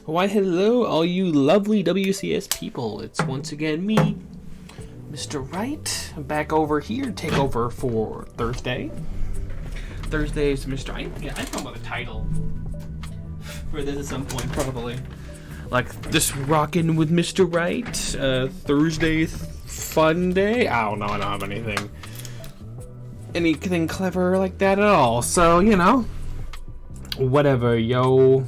Why hello all you lovely WCS people. It's once again me, Mr. Wright. I'm back over here to take over for Thursday. Thursday's Mr. I come up with a title for this at some point, probably. Like, just rocking with Mr. Wright. Thursday fun day. I don't know, I don't have anything clever like that at all. So, you know, whatever, yo.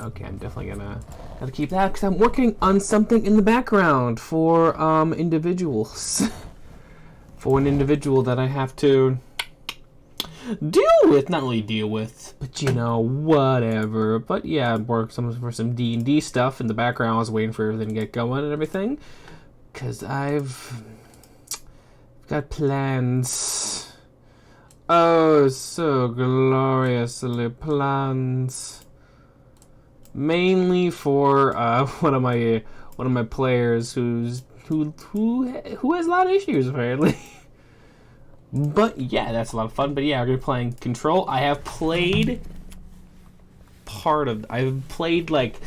Okay, I'm definitely gonna have to keep that because I'm working on something in the background for individuals. For an individual that I have to deal with, not really deal with, but you know, whatever. But yeah, I worked for some D&D stuff in the background. I was waiting for everything to get going and everything because I've got plans. Oh, so gloriously plans. Mainly for one of my players who has a lot of issues apparently. But yeah, that's a lot of fun. But yeah, we're playing Control. I've played like,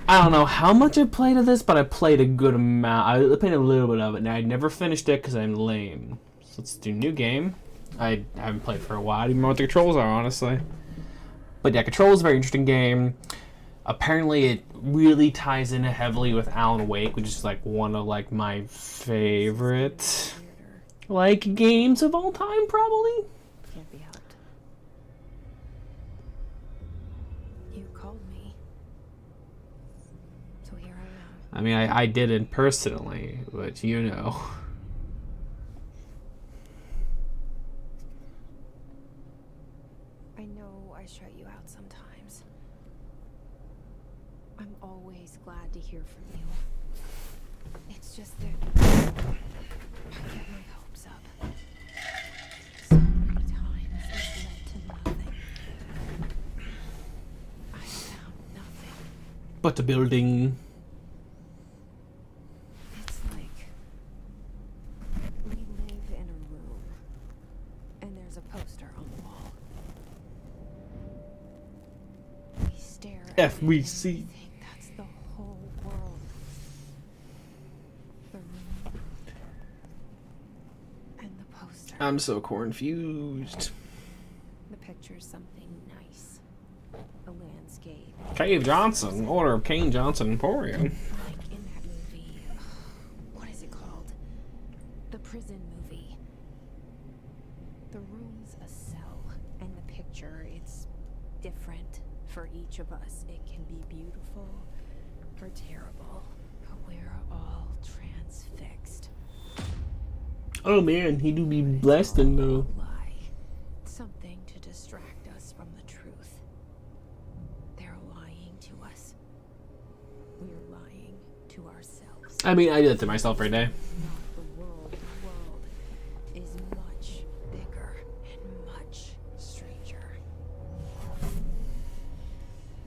I don't know how much I played of this, but I played a good amount. I played a little bit of it. Now I never finished it because I'm lame. So let's do new game. I haven't played for a while. I don't even know what the controls are, honestly. But yeah, Control is a very interesting game. Apparently, it really ties in heavily with Alan Wake, which is like one of like my favorite like games of all time, probably. Can't be helped. You called me, so here I am. I mean, I didn't personally, but you know. I know I shut you out sometimes. I'm always glad to hear from you. It's just that I get my hopes up. So many times it's led to nothing. I found nothing. But the building. It's like we live in a room, and there's a poster on the wall. We stare at it and we think that's the whole world. The room and the poster. I'm so confused. The picture's something nice. A landscape. Cave Johnson, order of Kane Johnson Emporium. Like in that movie. What is it called? The prison movie. The room's a cell, and the picture, it's different for each of us. It can be beautiful or terrible, but we're all transfixed. Oh man, he do be blessed and though. Lie. Something to distract us from the truth. They're lying to us. We're lying to ourselves. I mean, I do that to myself every day. Not the world. The world is much bigger and much stranger.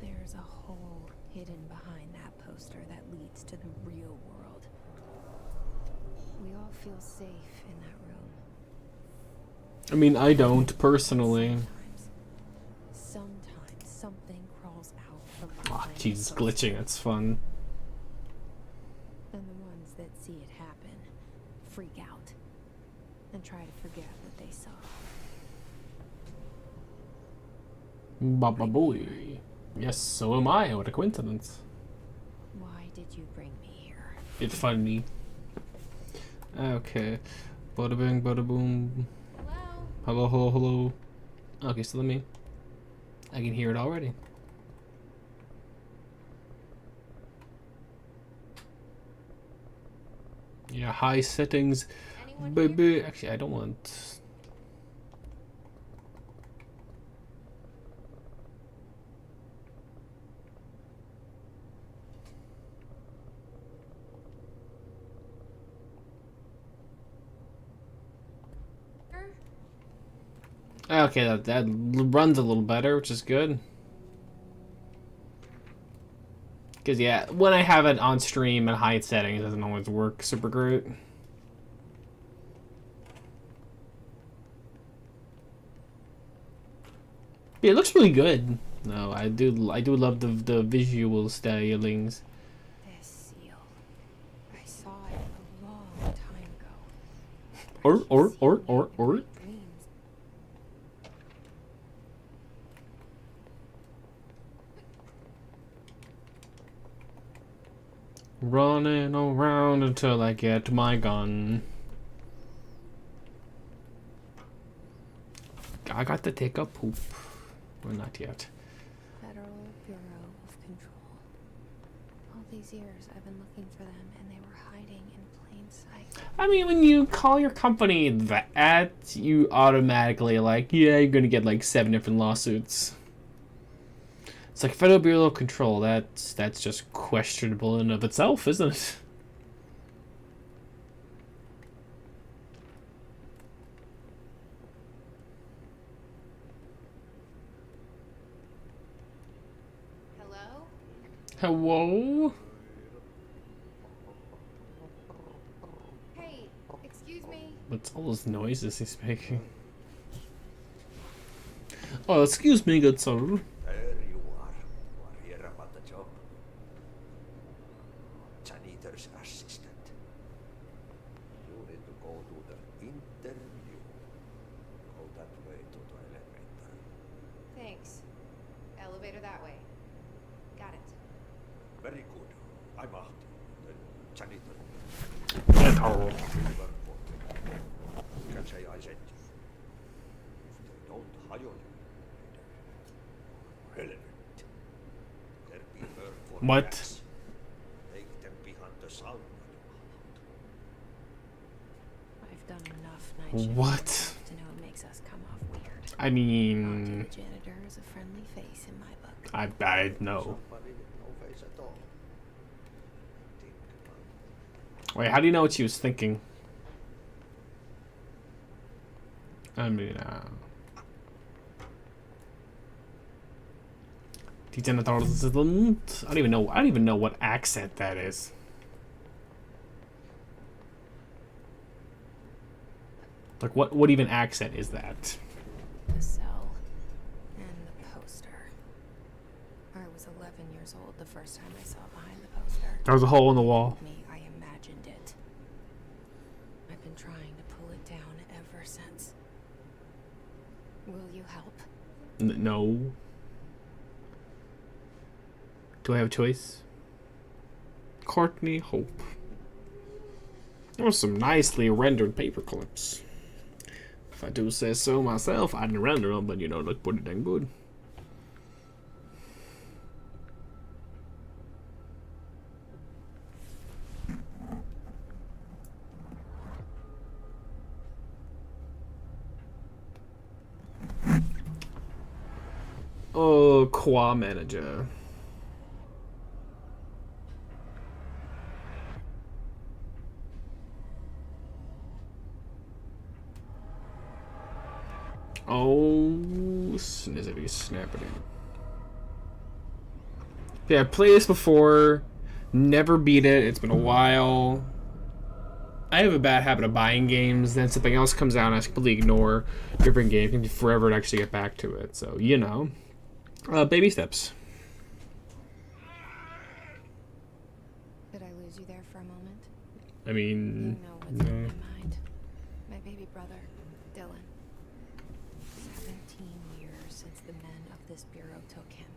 There's a hole hidden behind that poster that leads to the real world. We all feel safe in that room. I mean, I don't personally. Sometimes something crawls out from Oh, behind Jesus, the poster. glitching. That's fun. And the ones that see it happen freak out and try to forget what they saw. Baba boy. Yes, so am I. What a coincidence. Why did you bring me here? It's funny. Okay. Bada bing, bada boom. Hello? Hello, hello, hello. Okay, so I can hear it already. Yeah, high settings. Anyone Baby. here? Actually, I don't want. Okay, that runs a little better, which is good. Because, yeah, when I have it on stream at high settings, it doesn't always work super great. Yeah, it looks really good. No, I do love the visual stylings. This seal. I saw it a long time ago. Or. Dreams. Running around until I get my gun. I got to take a poop. Well, not yet. Federal Bureau of Control. All these years I've been looking for them and they were hiding in plain sight. I mean, when you call your company that, you automatically like, yeah, you're gonna get like 7 different lawsuits. It's like Federal Bureau of Control. That's just questionable in of itself, isn't it? Hello? Hello? Hey, excuse me. What's all those noises he's making? Oh, excuse me, good sir. There you are. You are here about the job. Janitor's assistant. You need to go to the interview. Go that way to the elevator. Thanks. Elevator that way. Got it. Very good. I'm Ahti, the janitor. Get out. You work for me. You can say I sent you. If they don't hire you, relevant. There be work for What? rats. Take them behind the sauna. I've done enough night shift What? to know it makes us come off weird. I Ahti mean, the janitor is a friendly face in my book. I know. Somebody with no face at all. Think about it. Wait, how do you know what she was thinking? I mean, I don't even know. I don't even know what accent that is. Like, what even accent is that? The cell and the poster. I was 11 years old the first time I saw behind the poster. There was a hole in the wall. I imagined it. I've been trying to pull it down ever since. Will you help? No. Do I have a choice? Courtney Hope. Those some nicely rendered paper clips. If I do say so myself, I didn't render them, but you know, look pretty dang good. Oh, Qua manager. Oh, snizzity snappity. Yeah, I've played this before. Never beat it. It's been a while. I have a bad habit of buying games, then something else comes out and I completely ignore different game. It can be forever to actually get back to it. So, you know. Baby steps. Did I lose you there for a moment? I You mean, know what's on my mind. My baby brother, Dylan. 17 years since the men of this bureau took him.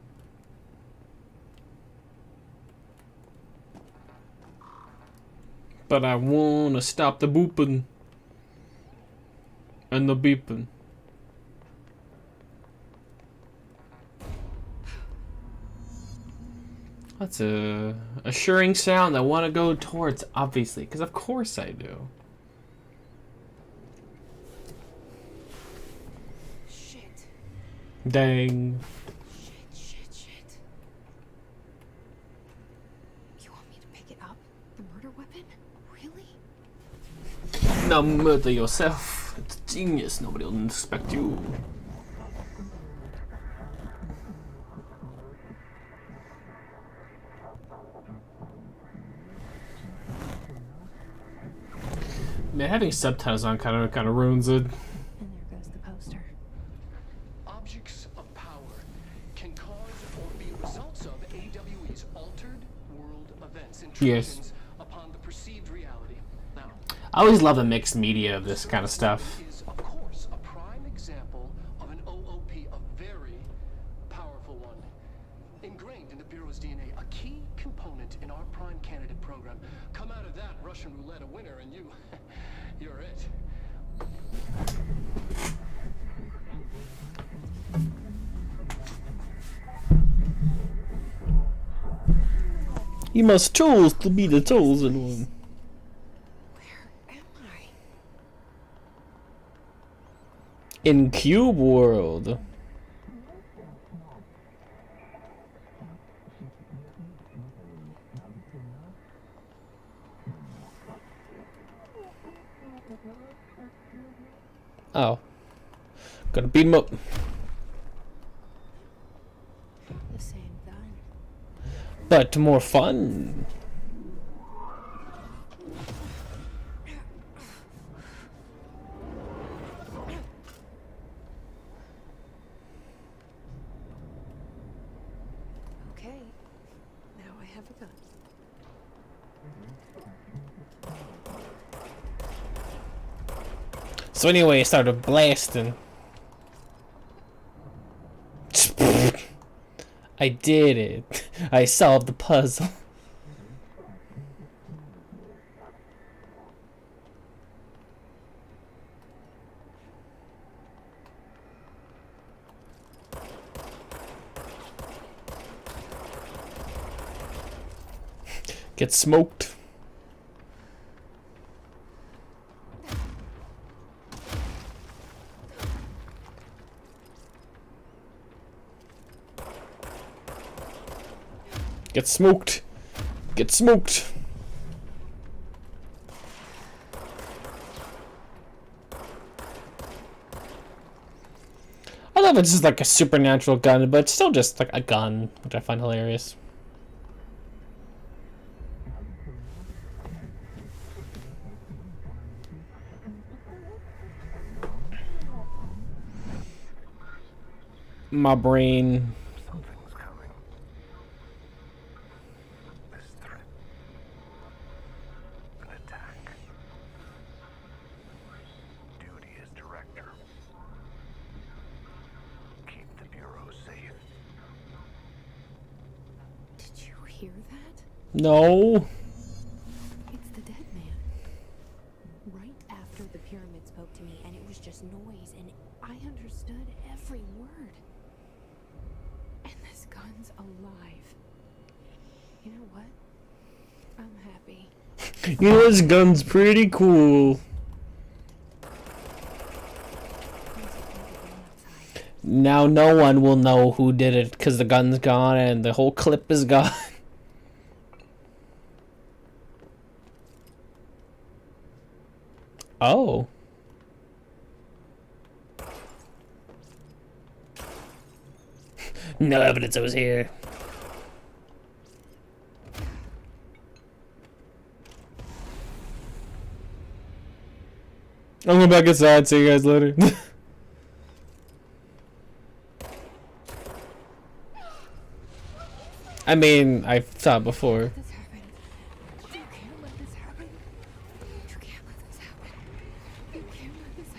but I wanna stop the booping and the beeping. That's a assuring sound I want to go towards, obviously, because of course I do. Shit. Dang. Shit. You want me to pick it up? The murder weapon? Really? Now murder yourself. It's genius. Nobody will expect you. Man, having subtitles on kind of ruins it. And there goes the poster. Objects of power can cause Yes. intrusions upon the perceived reality. Now, I always love the mixed media of this kind of stuff. is, of course, a prime example of an OOP, a very powerful one. Ingrained in the Bureau's DNA, a key component in our prime candidate program. Come out of that Russian roulette a winner, and you're it. You must choose to be the chosen one. Where am I? In Cube World. Oh. Gotta beat him up. The same gun. But more fun. Okay. Now I have a gun. So anyway, I started blasting. I did it. I solved the puzzle. Get smoked. Get smoked. Get smoked. I love it's just like a supernatural gun, but it's still just like a gun, which I find hilarious. My brain. Something's coming. This threat. An attack. Duty as director. Keep the Bureau safe. Did you hear that? No. It's the dead man. Right after the pyramid spoke to me, and it was just noise, and I understood every word. And this gun's alive. You know what? I'm happy. You know this gun's pretty cool. Now no one will know who did it because the gun's gone and the whole clip is gone. Oh. No evidence I was here. I'm going back inside. See you guys later. I mean, I saw it before. This happened. You can't let this happen. You can't let this happen. You can't let this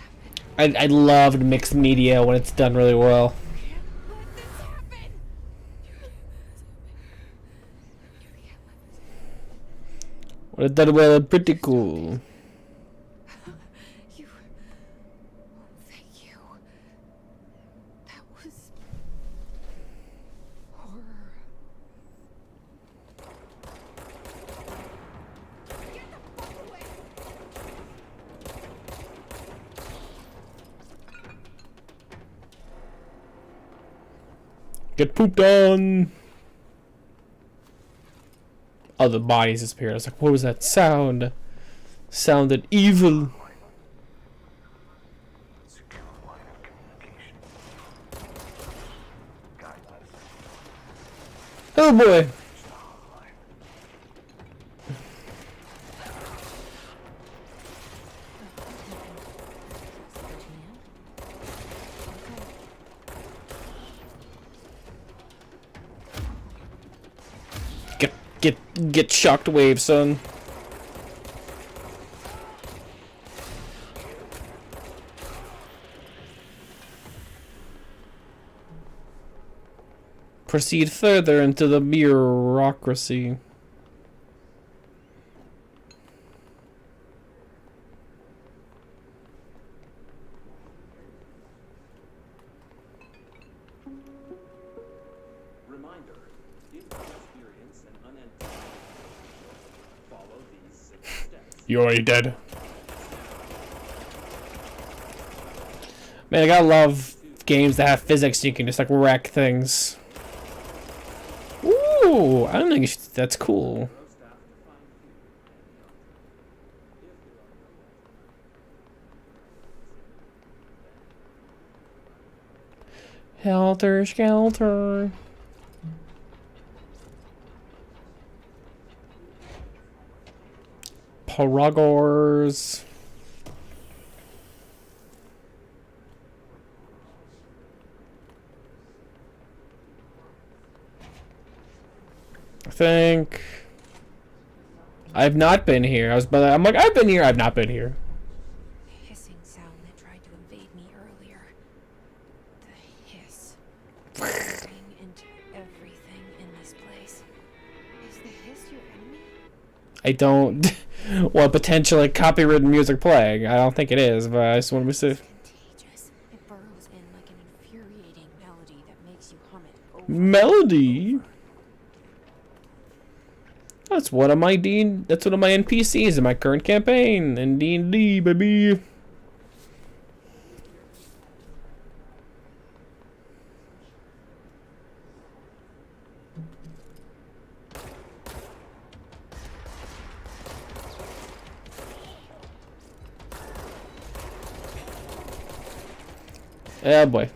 happen. I loved mixed media when it's done really well. You can't let this happen. You can't let this happen. When it's done well, pretty cool. You. Oh, thank you. That was horror. Get the fuck away! Get pooped on. Oh, the bodies disappeared. I was like, what was that sound? Sounded evil. Secure line of communication. Guidelines. Oh boy. Get shocked wave, son. Proceed further into the bureaucracy. Reminder, if you experience an unanticipated follow these 6 steps. You're already dead. Man, I gotta love games that have physics you can just like wreck things. Ooh, I don't think that's cool. Helter Skelter. Paragors. I think I've not been here. I'm like, I've been here. I've not been here. The hissing sound that tried to invade me earlier. The hiss. Going into everything in this place. Is the hiss your enemy? I don't want potentially copyrighted music playing. I don't think it is, but I just want to be safe. Contagious. It burrows in like an infuriating melody that makes you hum it over. Melody. That's one of my NPCs in my current campaign in D&D, baby. Yeah, boy.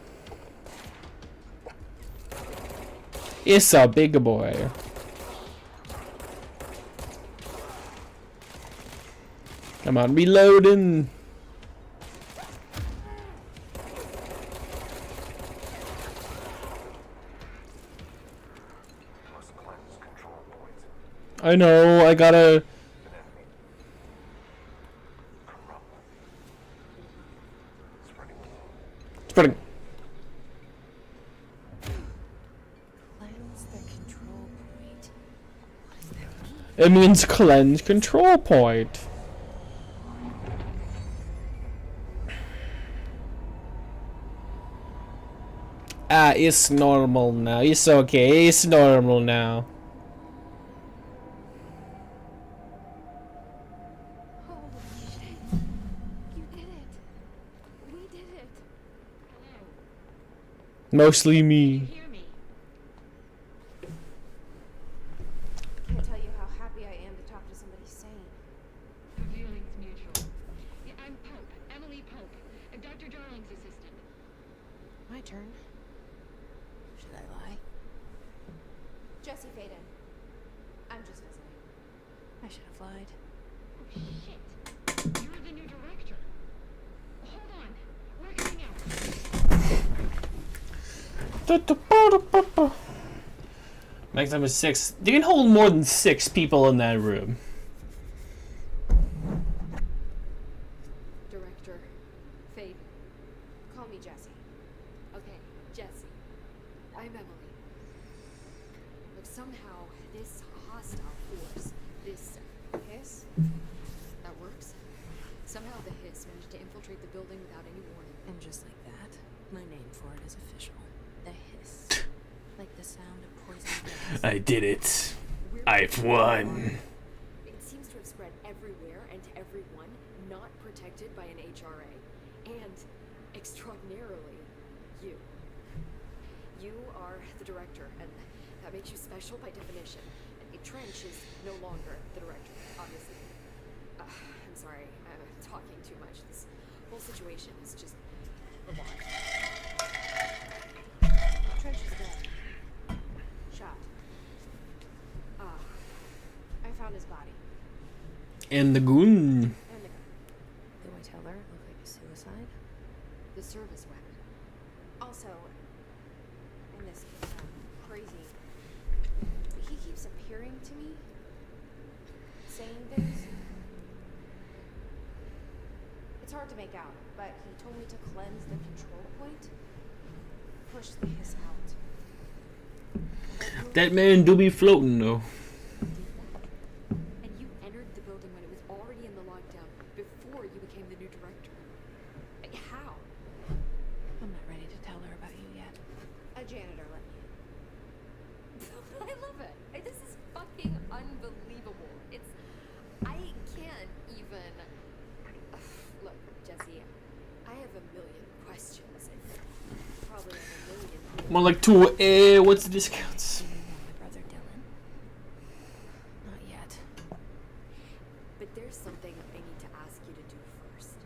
It's a big boy. Come on, reloading. I know, I gotta... Spreading. Cleanse the control point. What does that mean? It means cleanse control point. Ah, it's normal now. It's okay. It's normal now. Holy shit. You did it. We did it. Mostly me. Hear me. Can't tell you how happy I am to talk to somebody sane. The feeling's mutual. Yeah, I'm Pope, Emily Pope, Dr. Darling's assistant. My turn. Should I lie? Jesse Faden. I'm just visiting. I should have lied. Oh, shit. You're the new director. Hold on. We're coming out. Next time is 6. You can hold more than 6 people in that room. Director Faden. Call me Jesse. Okay, Jesse. I'm Emily. Look, somehow this hostile force, this hiss, that works. Somehow the hiss managed to infiltrate the building without any warning. And just like that, my name for it is official. The hiss. Like the sound of poison gas. I did it. We're I've won. It seems to have spread everywhere and to everyone not protected by an HRA. And, extraordinarily, you. You are the director, and that makes you special by definition. And Trench is no longer the director, obviously. I'm sorry, I'm talking too much. This whole situation is just revolving. Trench is dead. Shot. I found his body. And the goon. And the gun. Do I tell her it looked like a suicide? The service weapon. Also, and this kid, crazy. He keeps appearing to me hard to make out, but he told me to cleanse the control point. Push the hiss out. That man do be floating though. And you entered the building when it was already in the lockdown, before you became the new director. How? I'm not ready to tell her about you yet. A janitor let me in. I love it. This is fucking unbelievable. I can't even. Look, Jesse, I have a million questions and probably have a million. More like two. What's the discounts? Do you know my brother Dylan? Not yet. But there's something I need to ask you to do first.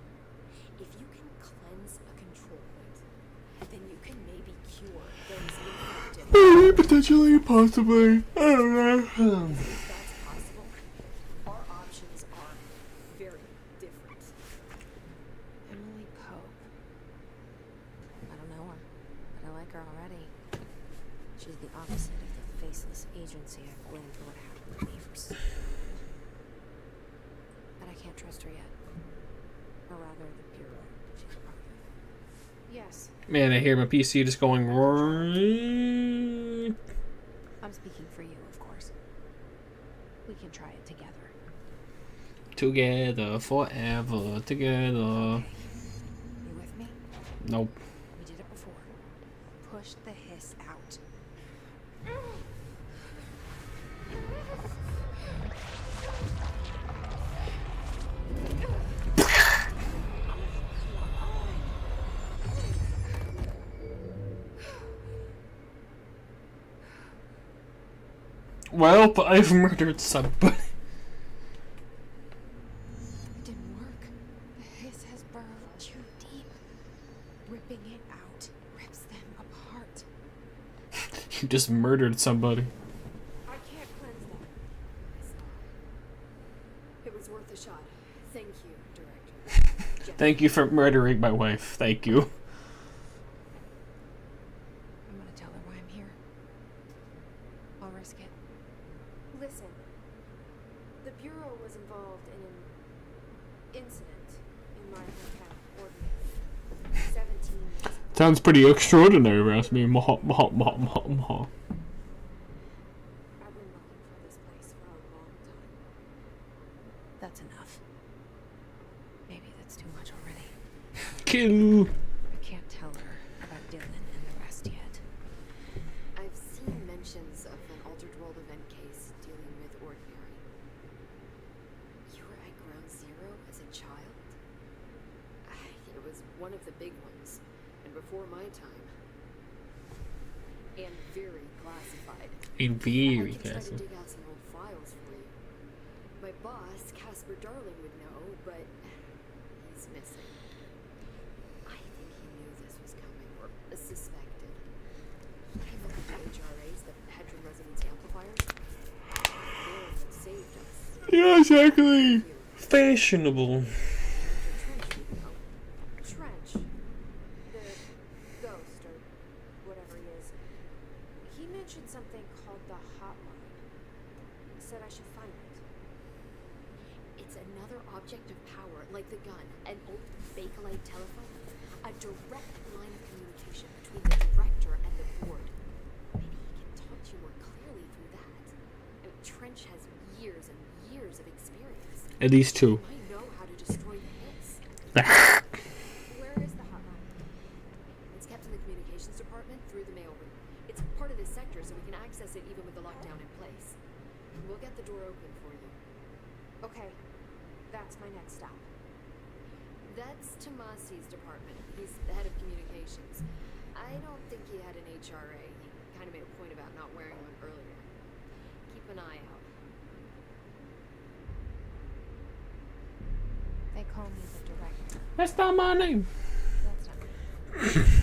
If you can cleanse a control point, then you can maybe cure those infected. Potentially, possibly. I don't know. If that's possible, our options are very different. Emily Pope. I don't know her, but I like her already. She's the opposite of the faceless agency I've blamed for what happened to Beavers. But I can't trust her yet. Or rather, the Bureau she's a part of. Yes, Man, I hear my PC just going. I'm speaking for you, of course. We can try it together. Together, forever, together. You with me? Nope. We did it before. Push the hiss out. Well, I've murdered somebody. It didn't work. The hiss has burrowed too deep. Ripping it out rips them apart. You just murdered somebody. I can't cleanse them. It was worth a shot. Thank you, Director. Thank you for murdering my wife. Thank you. I'm gonna tell her why I'm here. I'll risk it. Listen, the Bureau was involved in an incident in my hometown, Ordinary. 17 years ago. Sounds pretty extraordinary, if you ask me. Maha, maha, maha, maha, maha. I've been looking for this place for a long time. That's enough. Maybe that's too much already. Kill. I can't tell her about Dylan and the rest yet. I've seen mentions of an altered world event case dealing with Ordinary. You were at Ground Zero as a child? It was one of the big ones, and before my time. And very classified. And I very can try to fast. dig out some old files for you. My boss, Casper Darling, would know, but he's missing. I think he knew this was coming, or suspected. He came up with the HRAs, the Hedron Resonance Amplifiers. They're what saved us. Yeah, exactly. Fashionable. Trench, you know. Trench. The ghost, or whatever he is. He mentioned something called the hotline. Said I should find it. It's another object of power, like the gun, an old Bakelite telephone. A direct line of communication between the director and the board. Maybe he can talk to you more clearly through that. I mean, Trench has years and years of experience. At least two. I know how to destroy the hits. Where is the hotline? It's kept in the communications department through the mailroom. It's part of this sector, so we can access it even with the lockdown in place. We'll get the door open for you. Okay, that's my next stop. That's Tomasi's department. He's the head of communications. I don't think he had an HRA. He kind of made a point about not wearing one earlier. Keep an eye out. They call me the director. That's not my name. That's not me.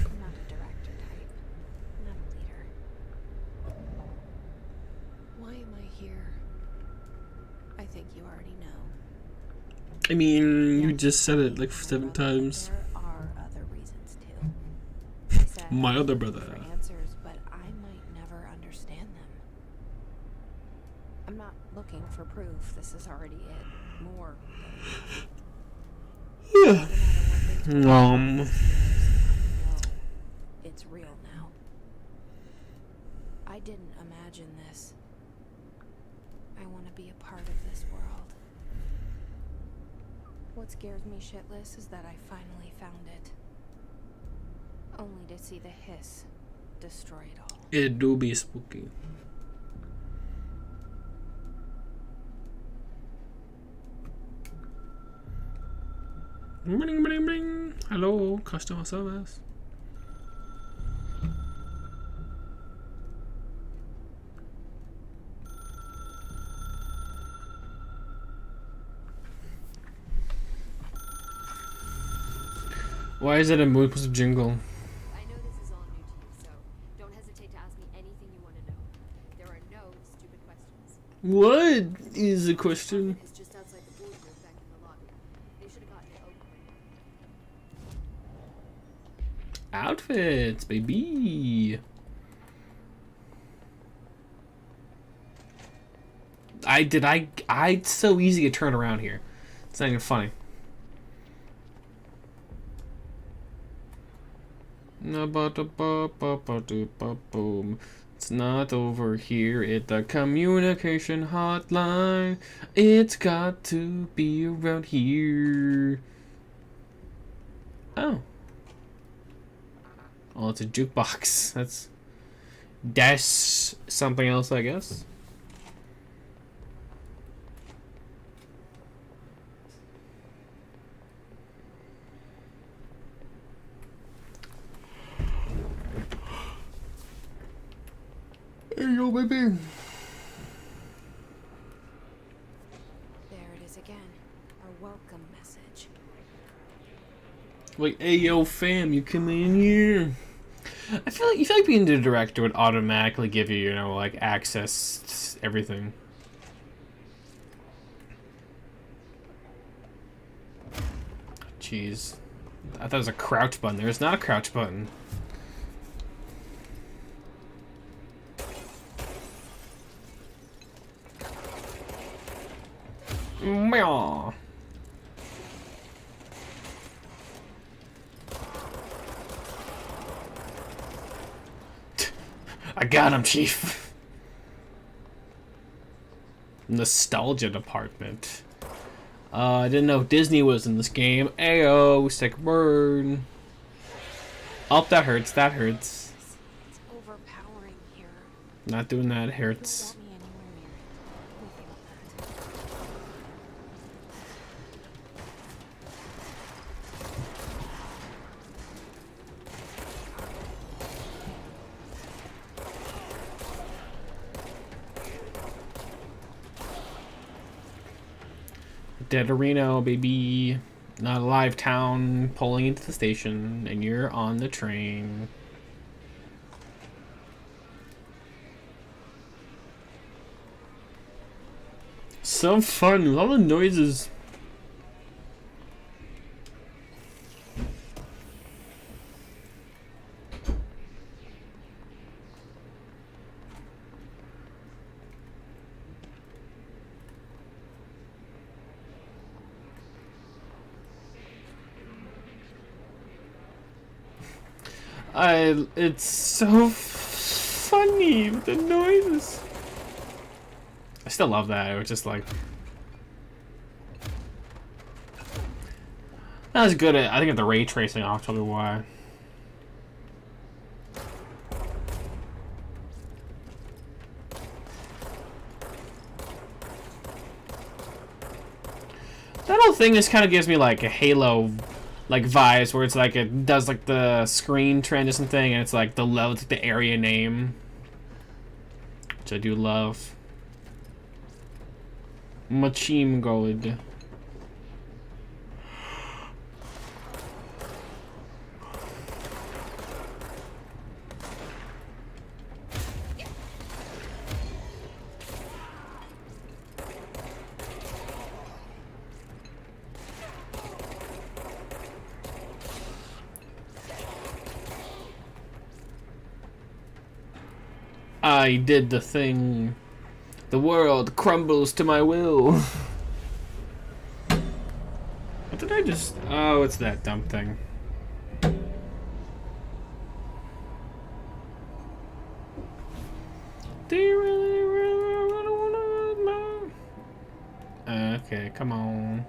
I'm not a director type. I'm not a leader. Why am I here? I think you already know. I mean, you Yes, just said it like my 7 brother, but times. There are other reasons too. He said My I other was looking brother. for answers, but I might never understand them. I'm not looking for proof. This is already it. More. Yeah. No matter Um. It's real now. I didn't imagine this. I want to be a part of this world. What scares me shitless is that I finally found it. Only to see the hiss destroy it all. It do be spooky. Bling, bling, bling. Hello, customer service. Why is it a Moose jingle? I know this is all new to you, so don't hesitate to ask me anything you want to know. There are no stupid questions. What is the question? It's just outside the boardroom back in the lobby. They should have gotten it open. Outfits, baby. It's so easy to turn around here. It's not even funny. Boom. It's not over here at the communication hotline. It's got to be around here. Oh. Oh, it's a jukebox. That's something else, I guess. There you go, baby. There it is again. Our welcome message. Like, hey, yo, fam, you come in here. I feel like being the director would automatically give you, like access to everything. Jeez, I thought it was a crouch button. There's not a crouch button. Meow. I got him, Chief. Nostalgia department. I didn't know Disney was in this game. Ayo, sick burn. Oh, that hurts. That hurts. It's overpowering here. Not doing that. Don't Hurts. want me anywhere near it. We feel Dead Reno, baby. Not a live town pulling into the station, and you're on the train. So fun, all the noises. It's so funny, the noises. I still love that. It was just like, that was good at, I think, at the ray tracing. I'll tell you why. That whole thing just kind of gives me like a Halo like vibes, where it's like it does like the screen transition thing, and it's like the level, it's like the area name, which I do love. Machine Gold. I did the thing. The world crumbles to my will. What did I just... Oh, it's that dumb thing. Do you really want to know? Okay, come on.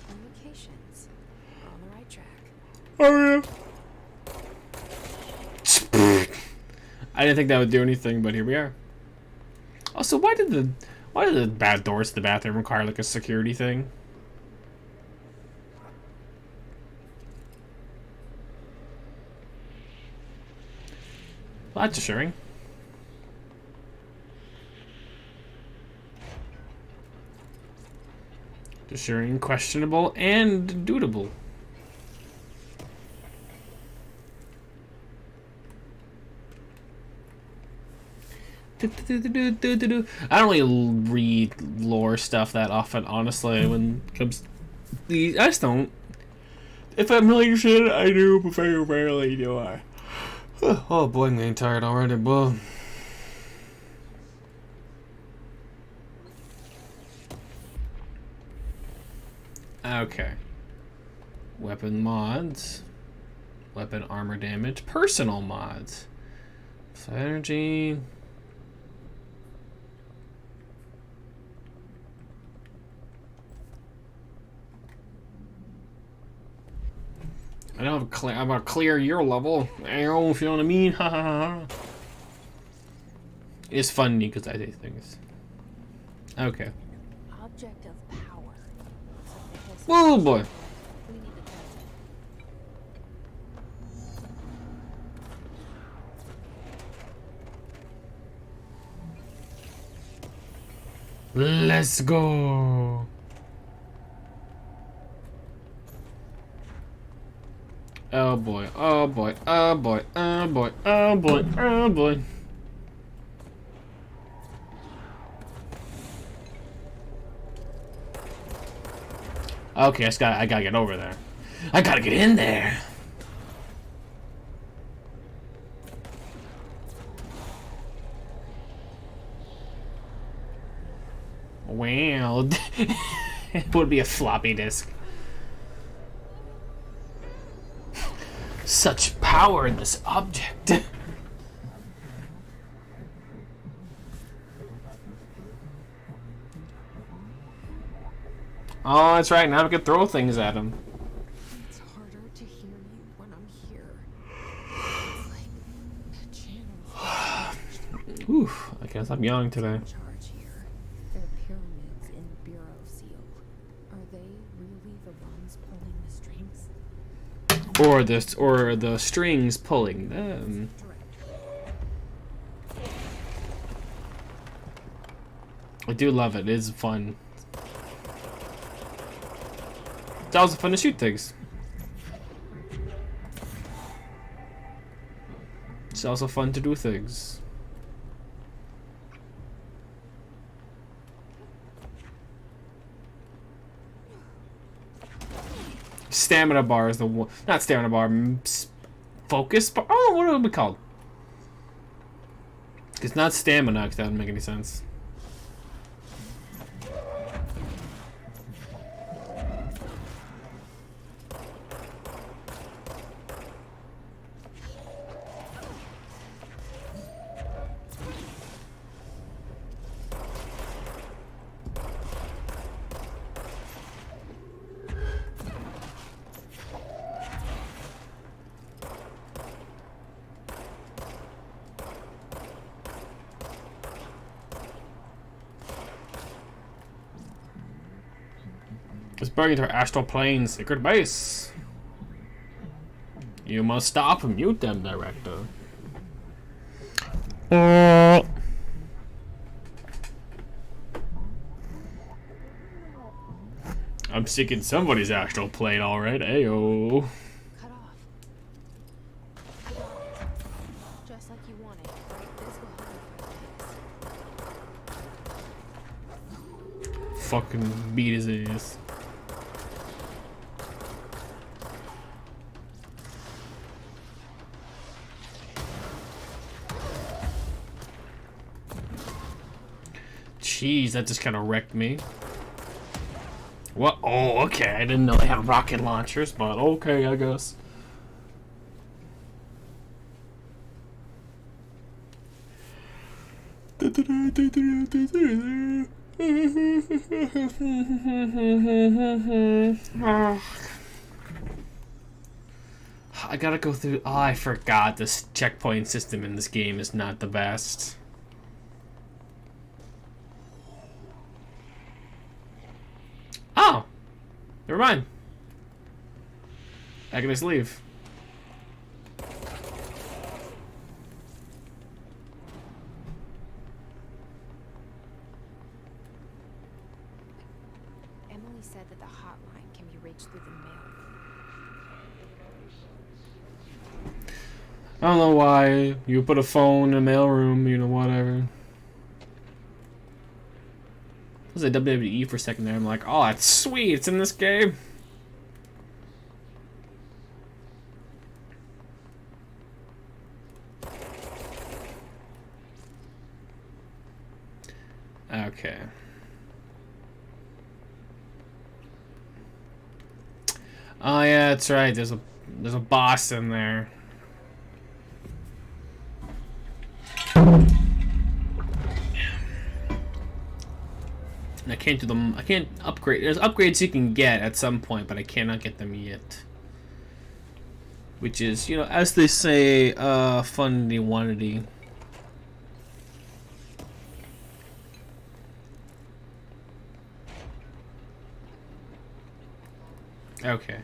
Communications. We're on the right track. Oh yeah. I didn't think that would do anything, but here we are. Also, why did the bad doors to the bathroom require like a security thing? Well, that's assuring. Assuring, questionable, and doable. I don't really read lore stuff that often, honestly, when it comes to these. I just don't. If I'm really interested, I do, but very rarely do I. Oh boy, I'm getting tired already, boy. Okay. Weapon mods. Weapon armor damage. Personal mods. So energy. I don't have a clear. I'm a clear year level. Arrow, if you know what I mean. Ha ha ha. It's funny because I say things. Okay. Object of power. Oh boy. We need to test it. Let's go. Oh boy, oh boy, oh boy, oh boy, oh boy, oh boy. Okay, I gotta get over there. I gotta get in there. Well, it would be a floppy disk. Such power in this object. Oh, that's right. Now we can throw things at him. It's harder to hear you when I'm here. It's like the channels. Oof, I guess I'm young today. In charge here. They're pyramids in Bureau Seal. Are they really the ones pulling the strings? Or the strings pulling them. I do love it. It is fun. It's also fun to shoot things. It's also fun to do things. Stamina bar is the one. Not stamina bar. Focus bar. Oh, what are we called? It's not stamina, because that doesn't make any sense. It's buried to our astral plane secret base. You must stop and mute them, director. I'm seeking somebody's astral plane, alright. Ayo. Cut off. Just like you wanted. This will help you. Fucking beat his ass. Jeez, that just kind of wrecked me. What? Oh, okay. I didn't know they have rocket launchers, but okay, I guess. I gotta go through. Oh, I forgot this checkpoint system in this game is not the best. Oh, never mind. I can just leave. Emily said that the hotline can be reached through the mail. I don't know why you put a phone in a mailroom, you know, whatever. I was a WWE for a second there. I'm like, oh, that's sweet. It's in this game. Okay. Oh yeah, that's right. There's a boss in there. And I can't do them. I can't upgrade. There's upgrades you can get at some point, but I cannot get them yet. Which is, you know, as they say, funny wanity. Okay.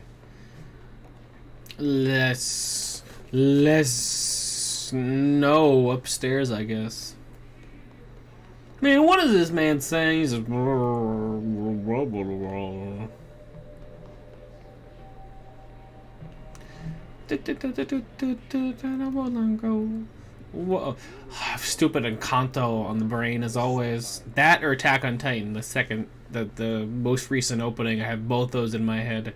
Let's no upstairs, I guess. Man, what is this man saying? He's just whoa. Stupid Encanto on the brain as always. That or Attack on Titan, the most recent opening. I have both those in my head.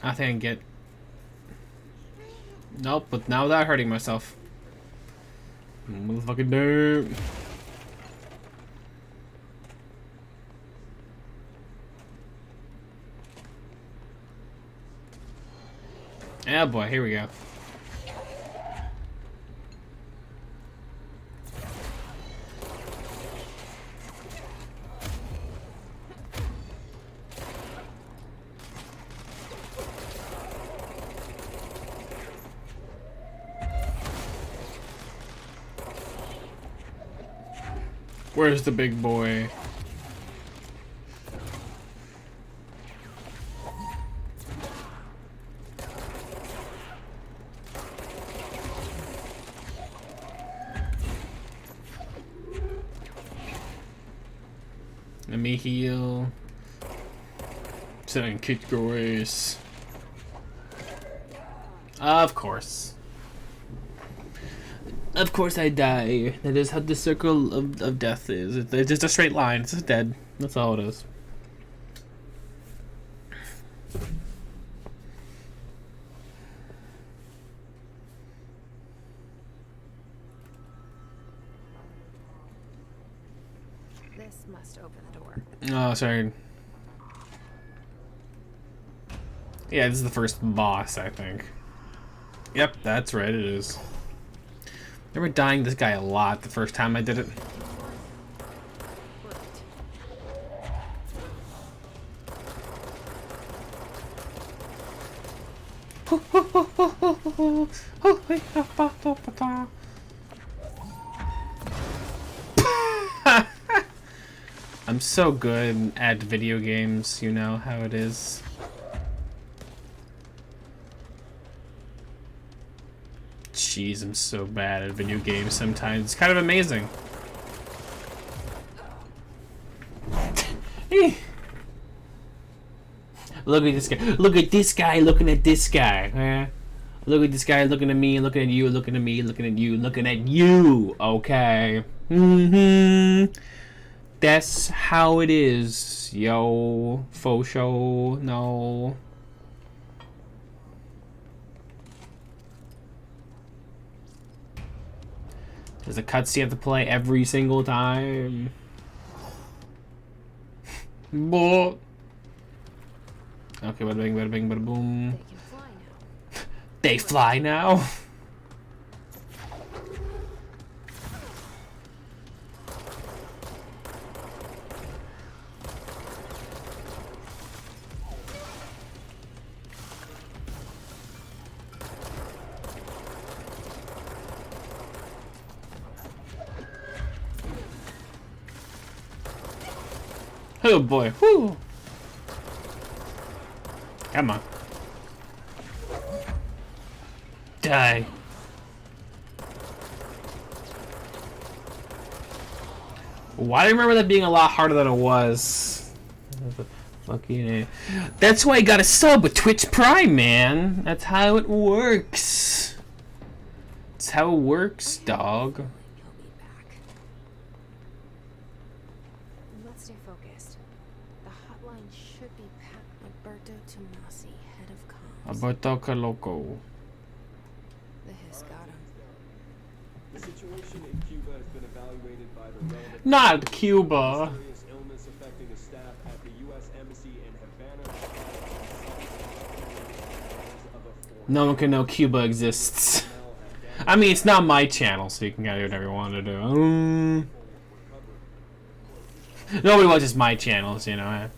I think I can get. Nope, but now without hurting myself. Motherfucking dirt. Yeah, boy, here we go. Where's the big boy? Let me heal. So I can kick your ass. Of course. Of course I die. That is how the circle of death is. It's just a straight line. It's just dead. That's all it is. This must open the door. Oh, sorry. Yeah, this is the first boss, I think. Yep, that's right, it is. I remember dying this guy a lot the first time I did it. I'm so good at video games, you know how it is. Jeez, I'm so bad at video games sometimes. It's kind of amazing. Look at this guy. Look at this guy looking at this guy. Look at this guy looking at me, looking at you, looking at me, looking at you, looking at you. Okay. That's how it is. Yo. Faux show. No. There's a cutscene you have to play every single time. Boom. Okay, bada bing, bada bing, bada boom. They can fly now. They fly now? Oh boy, whoo! Come on. Die. Why do I remember that being a lot harder than it was? Fucking. That's why I got a sub with Twitch Prime, man. That's how it works. That's how it works, dog. He'll be back. Let's stay focused. The hotline should be Pat Alberto Tomasi, head of comms. Alberto Caloco. The hiss got him. The situation in Cuba has been evaluated by the relevant Not Cuba. serious illness affecting the staff at the U.S. Embassy in Havana. No one can know Cuba exists. I mean, it's not my channel, so you can do whatever you want to do. Nobody watches my channels, you know.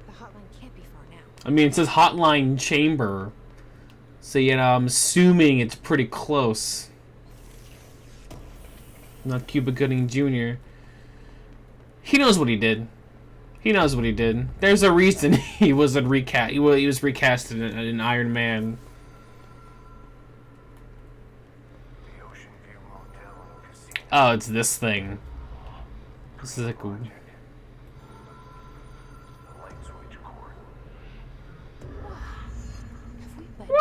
The hotline can't be far now. I mean, it says Hotline Chamber. So, you know, I'm assuming it's pretty close. Not Cuba Gooding Jr. He knows what he did. He knows what he did. There's a reason he was a recast. He was recast in Iron Man. Oh, it's this thing. This is like a... Have we been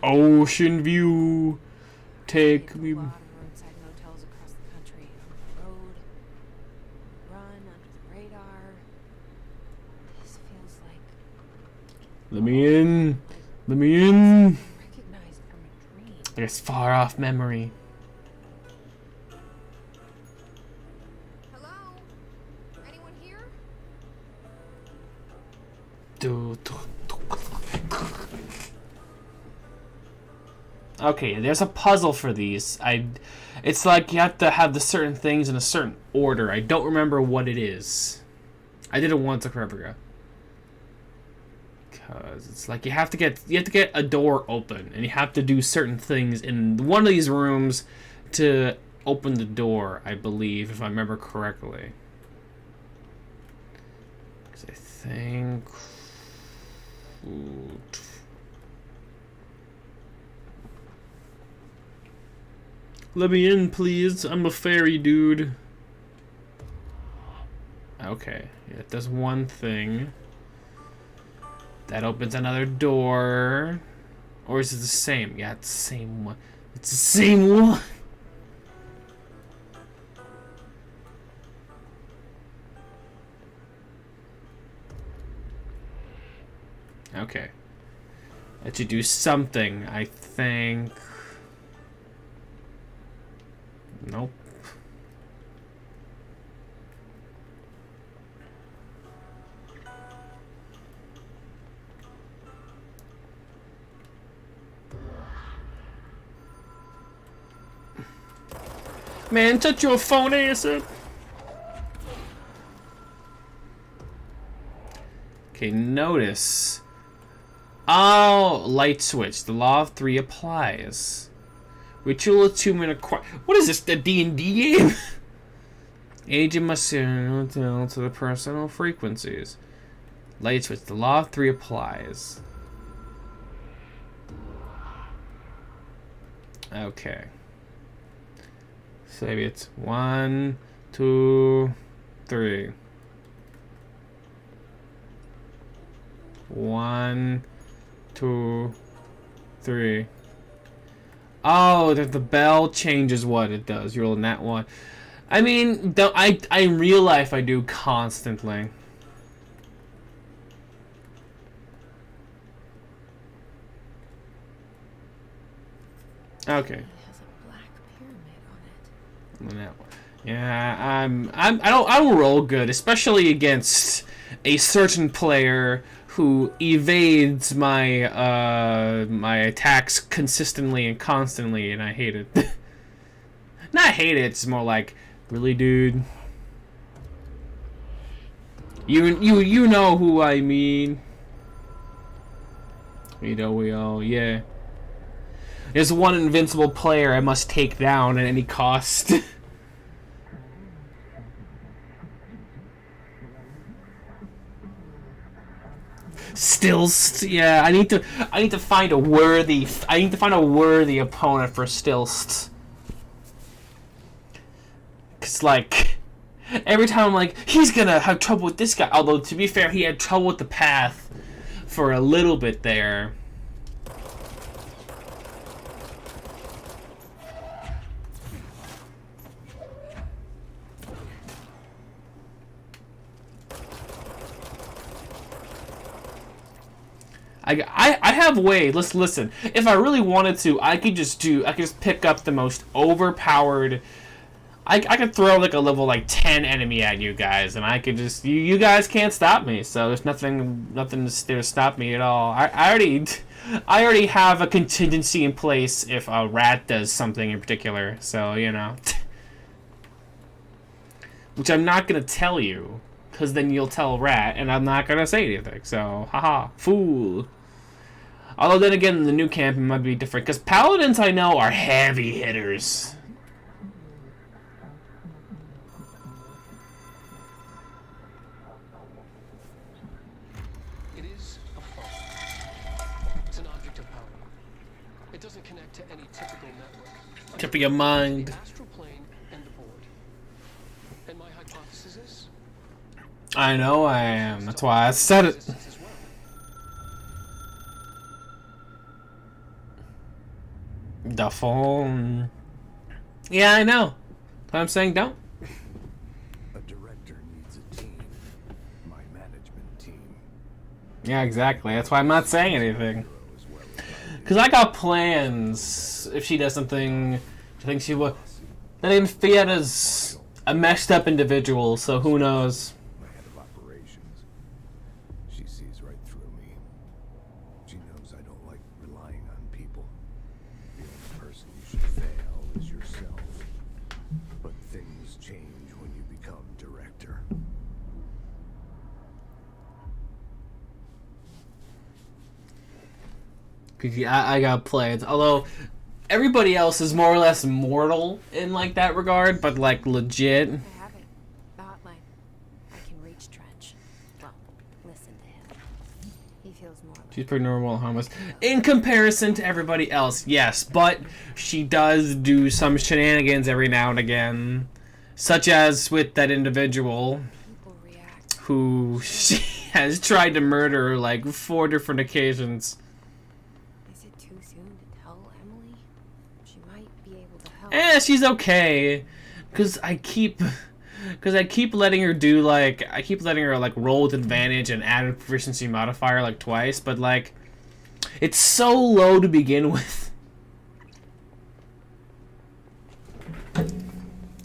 Ocean view. Take me. a lot of roadside motels across the country. Road, run under the radar. This feels like Let me in. Let me in. recognized from a dream. There's far off memory. Hello? Anyone here? Okay, there's a puzzle for these. It's like you have to have the certain things in a certain order. I don't remember what it is. I did it once forever ago. Cause it's like you have to get a door open, and you have to do certain things in one of these rooms to open the door. I believe, if I remember correctly. Cause I think. Ooh, let me in, please. I'm a fairy dude. Okay, yeah, there's one thing. That opens another door. Or is it the same? Yeah, it's the same one. It's the same one. Okay. That should do something, I think. Nope. Man, touch your phone, ASAP. Okay, notice. Oh, light switch. The law of 3 applies. Ritual attunement acquired. What is this, the D&D game? Agent must signal to the personal frequencies. Light switch. The law of 3 applies. Okay. So maybe it's 1, 2, 3. 1, 2, 3. Oh, the bell changes what it does. You're rolling that one. I mean, I in real life I do constantly. Okay. It has a black pyramid on it. On that one. Yeah, I don't roll good, especially against a certain player who evades my my attacks consistently and constantly, and I hate it. Not hate it, it's more like, really, dude? You know who I mean. We all, yeah. There's one invincible player I must take down at any cost. Stilst, yeah. I need to find a worthy opponent for Stilst. 'Cause like every time I'm like, he's gonna have trouble with this guy. Although to be fair, he had trouble with the path for a little bit there. I have ways. Let's listen. If I really wanted to, I could just pick up the most overpowered. I could throw like a level like 10 enemy at you guys, and I could just you guys can't stop me. So there's nothing to stop me at all. I already have a contingency in place if a rat does something in particular. So you know, which I'm not gonna tell you, because then you'll tell rat, and I'm not gonna say anything. So haha, fool. Although then again, the new camp might be different, because paladins I know are heavy hitters. It is a phone. It's an object of power. It doesn't connect to any typical network. Tip of your mind. The astral plane and the board. And my hypothesis is I know I am. That's why I said it. as well. The phone. Yeah, I know. But I'm saying don't. A director needs a team. My management team. Yeah, exactly. That's why I'm not saying anything. As well as Because I got plans. If she does something, I think she will. The name Fietta's a messed up individual, so who knows? my head of operations. She sees right through me. She knows I don't like relying on people. The only person you should fail is yourself. But things change when you become director. I got plans. Although everybody else is more or less mortal in like that regard, but like legit. I have it. The hotline. I can reach Trench. Well, listen to him. He feels more like She's pretty normal, harmless. In comparison to everybody else, yes. But she does do some shenanigans every now and again. Such as with that individual people react. who she has tried to murder like 4 different occasions. Is it too soon to tell Emily? She might be able to help. She's okay. Cause I keep letting her do like roll with advantage and add a proficiency modifier like twice, but like it's so low to begin with.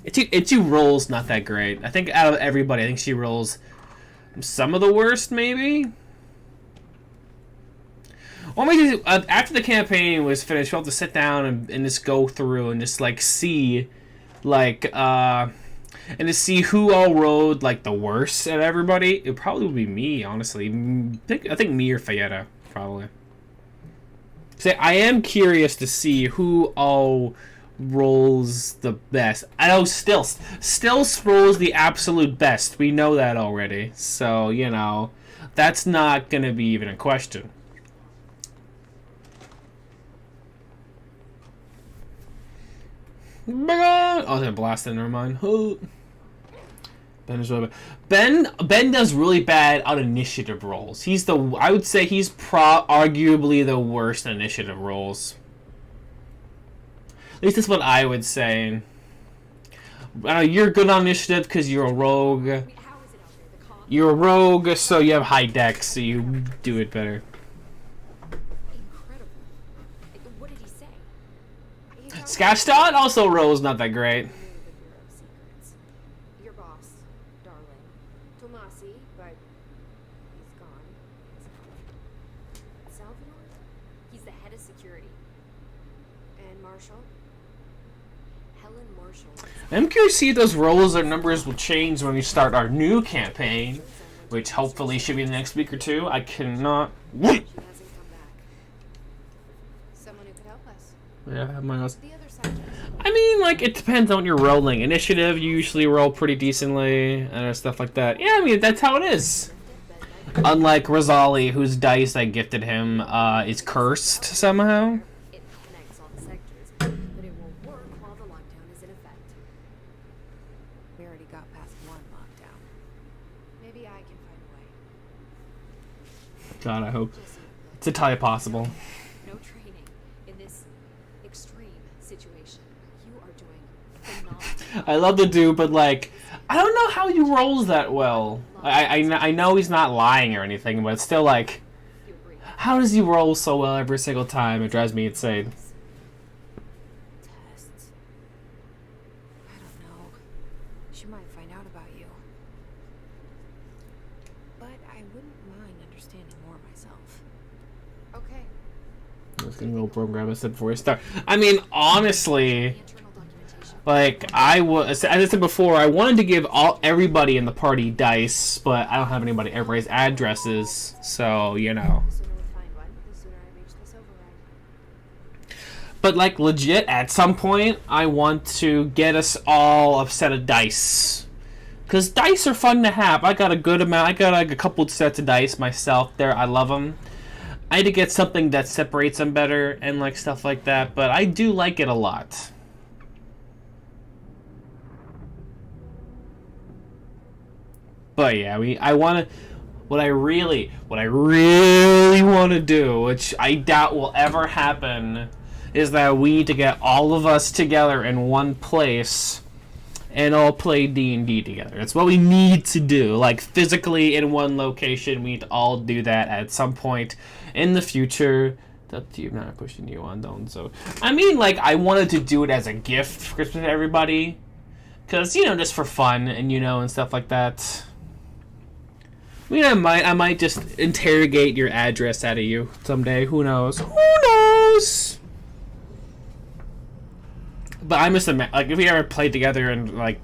Itchy rolls not that great. I think out of everybody, I think she rolls some of the worst, maybe. Well, maybe after the campaign was finished, we'll have to sit down and just go through and just like see, like and to see who all rolled like the worst at everybody. It probably would be me, honestly. I think me or Fayetta, probably. So I am curious to see who all rolls the best. I know Stills rolls the absolute best. We know that already. So, you know, that's not going to be even a question. Oh, they're blasting, never mind. Ben is really bad. Ben does really bad on initiative rolls. I would say he's arguably the worst in initiative rolls. At least that's what I would say. You're good on initiative because you're a rogue. You're a rogue, so you have high dex, so you do it better. Incredible. What did he say? Skashtot also rolls not that great. Your boss, darling. Tomasi, but he's gone. Salvador? He's the head of security. And Marshall? Helen Marshall. I'm curious to see if those rolls or numbers will change when we start our new campaign, which hopefully should be the next week or two. I cannot wait. She hasn't come back. Someone who could help us. Yeah, my else. The other side. I mean, like, it depends on what you're rolling. Initiative, you usually roll pretty decently, and stuff like that. Yeah, I mean, that's how it is. Unlike Rosali, whose dice I gifted him is cursed somehow. It connects all the sectors, but it won't work while the lockdown is in effect. We already got past one lockdown. Maybe I can find a way. God, I hope. It's entirely possible. No training in this extreme situation. You are doing phenomenal. I love the dude, but, like, I don't know how he rolls that well. I know he's not lying or anything, but it's still, like, You agree. how does he roll so well every single time? It drives me insane. Tests. I don't know. She might find out about you. But I wouldn't mind understanding more myself. Okay. I was gonna go program a step before we start. I mean, honestly, The internal documentation. like, as I said before, I wanted to give everybody in the party dice, but I don't have everybody's addresses, so, you know. The sooner we find one, the sooner I reach this override. But, like, legit, at some point, I want to get us all a set of dice. Because dice are fun to have. I got a good amount. I got, like, a couple sets of dice myself there. I love them. I had to get something that separates them better and, like, stuff like that. But I do like it a lot. But, yeah, I want to... What I really want to do, which I doubt will ever happen, is that we need to get all of us together in one place and all play D&D together. It's what we need to do. Like, physically in one location, we need to all do that at some point in the future. Up to you, I'm not pushing you on, don't. So, I mean, like, I wanted to do it as a gift for Christmas to everybody. Because, you know, just for fun and, you know, and stuff like that. I mean, I might just interrogate your address out of you someday. Who knows? Who knows? But I must admit, like, if we ever played together and like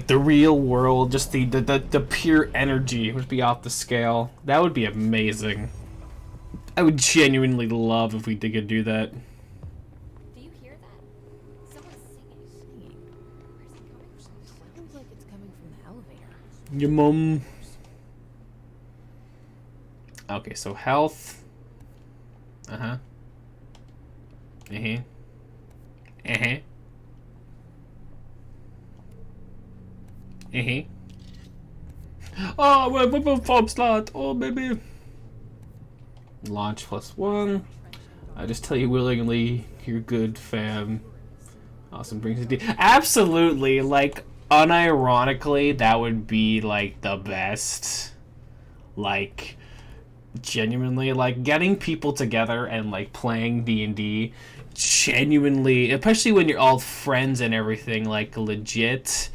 the real world, just the pure energy would be off the scale. That would be amazing. I would genuinely love if we did do that. Do you hear that? Someone's singing. Where's it coming from? Sounds like it's coming from the elevator. Your mom. Okay, so health. Uh-huh. Uh-huh. Uh-huh. Uh-huh. Oh, we're fob slot. Oh, baby. Launch +1. I just tell you willingly, you're good, fam. Awesome, brings it. Absolutely, like, unironically, that would be, like, the best. Like, genuinely, like, getting people together and, like, playing D&D, genuinely, especially when you're all friends and everything, like, legit,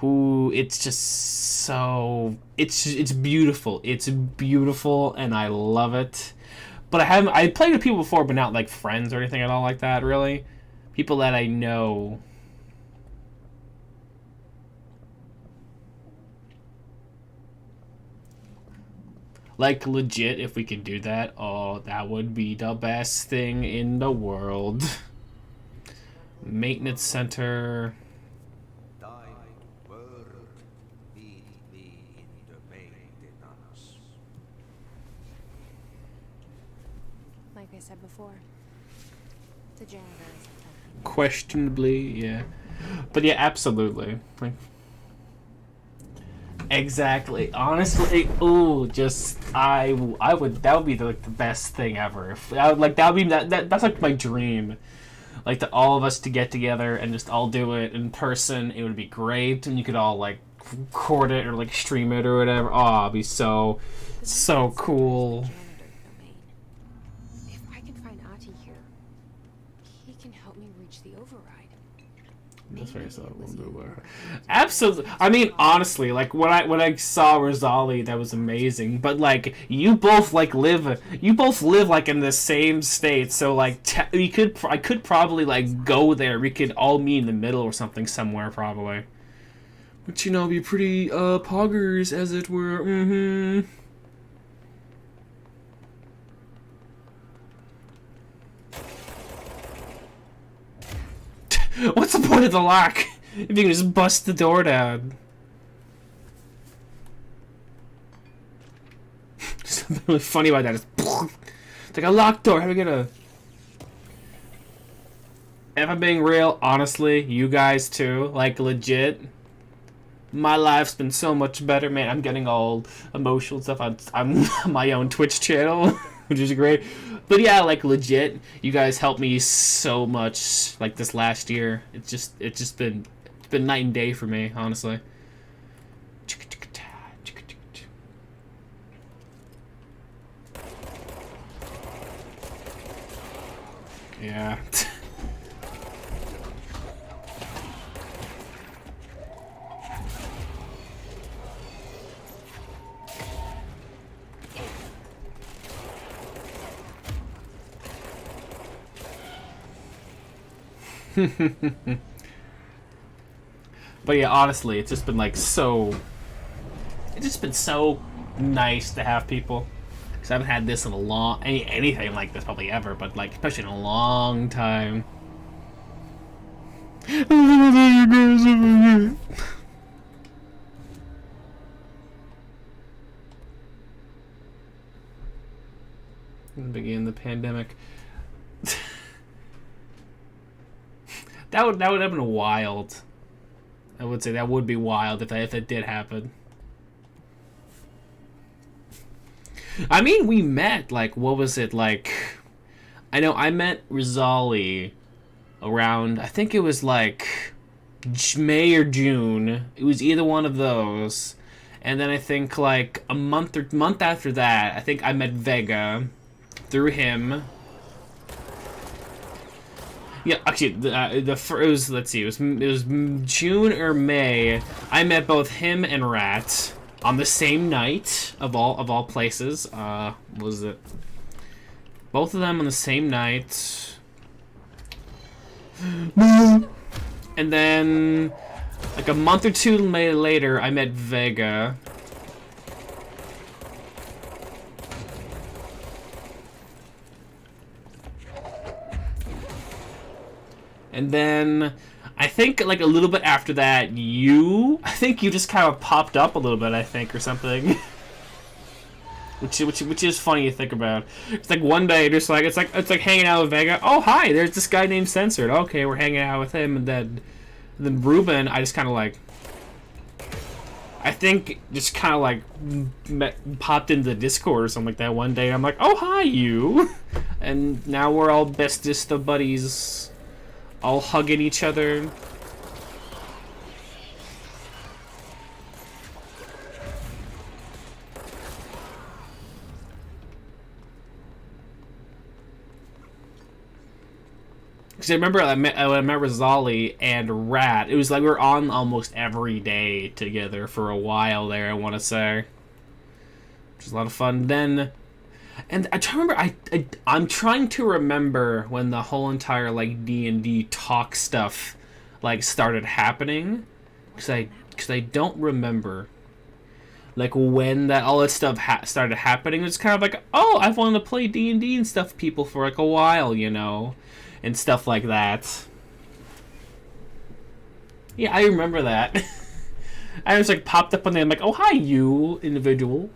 it's just so, it's beautiful. It's beautiful, and I love it. But I played with people before, but not, like, friends or anything at all like that, really. People that I know. Like, legit, if we could do that, oh, that would be the best thing in the world. Maintenance center. Thy word lead me in the maintenance. Like I said before, the janitor is helping. Questionably, yeah. But yeah, absolutely. Like, Exactly. Honestly, ooh, just I would that would be like the best thing ever. If, I would, like that would be that's like my dream. Like the all of us to get together and just all do it in person. It would be great, and you could all like record it or like stream it or whatever. Oh, it'd be so cool. If I can find Ati here, he can help me reach the override. That's very so. Absolutely. I mean, honestly, like when I saw Rosali, that was amazing. But like you both live like in the same state, so like I could probably like go there. We could all meet in the middle or something somewhere probably. Which be pretty poggers as it were. Mm-hmm. What's the point of the lock? If you can just bust the door down. Something really funny about that is it's like a locked door. How are we gonna... If I'm being real, honestly, you guys too, like legit, my life's been so much better, man. I'm getting all emotional stuff. I'm on my own Twitch channel, which is great. But yeah, like legit, you guys helped me so much. Like this last year, it's just been night and day for me, honestly. Yeah. But yeah, honestly, it's just been like so. It's just been so nice to have people. Cause I haven't had this in a long anything like this probably ever, but like especially in a long time. In the beginning of the pandemic. That would have been wild. I would say that would be wild if it did happen. I mean, we met like what was it like? I know I met Rosali around. I think it was like May or June. It was either one of those. And then I think like a month after that, I think I met Vega through him. Yeah, actually, it was, let's see, it was June or May. I met both him and Rat on the same night of all places. What was it? Both of them on the same night. And then, like a month or two later, I met Vega. And then I think like a little bit after that, I think you just kind of popped up a little bit, I think, or something. which is funny to think about. It's like one day, just like it's like hanging out with Vega. Oh hi, there's this guy named Censored. Okay, we're hanging out with him, and then Ruben, I just kind of like, I think just kind of like popped into the Discord or something like that one day. I'm like, oh hi you, and now we're all bestest of buddies. All hugging each other. Because I remember I met Rosali and Rat. It was like we were on almost every day together for a while there, I want to say. Which was a lot of fun. Then... And I try to remember. I'm trying to remember when the whole entire like D&D talk stuff like started happening, because I don't remember like when all that stuff started happening. It's kind of like, oh, I've wanted to play D&D and stuff with people for like a while, and stuff like that. Yeah, I remember that. I was like popped up on there. I'm like, oh hi, you individual.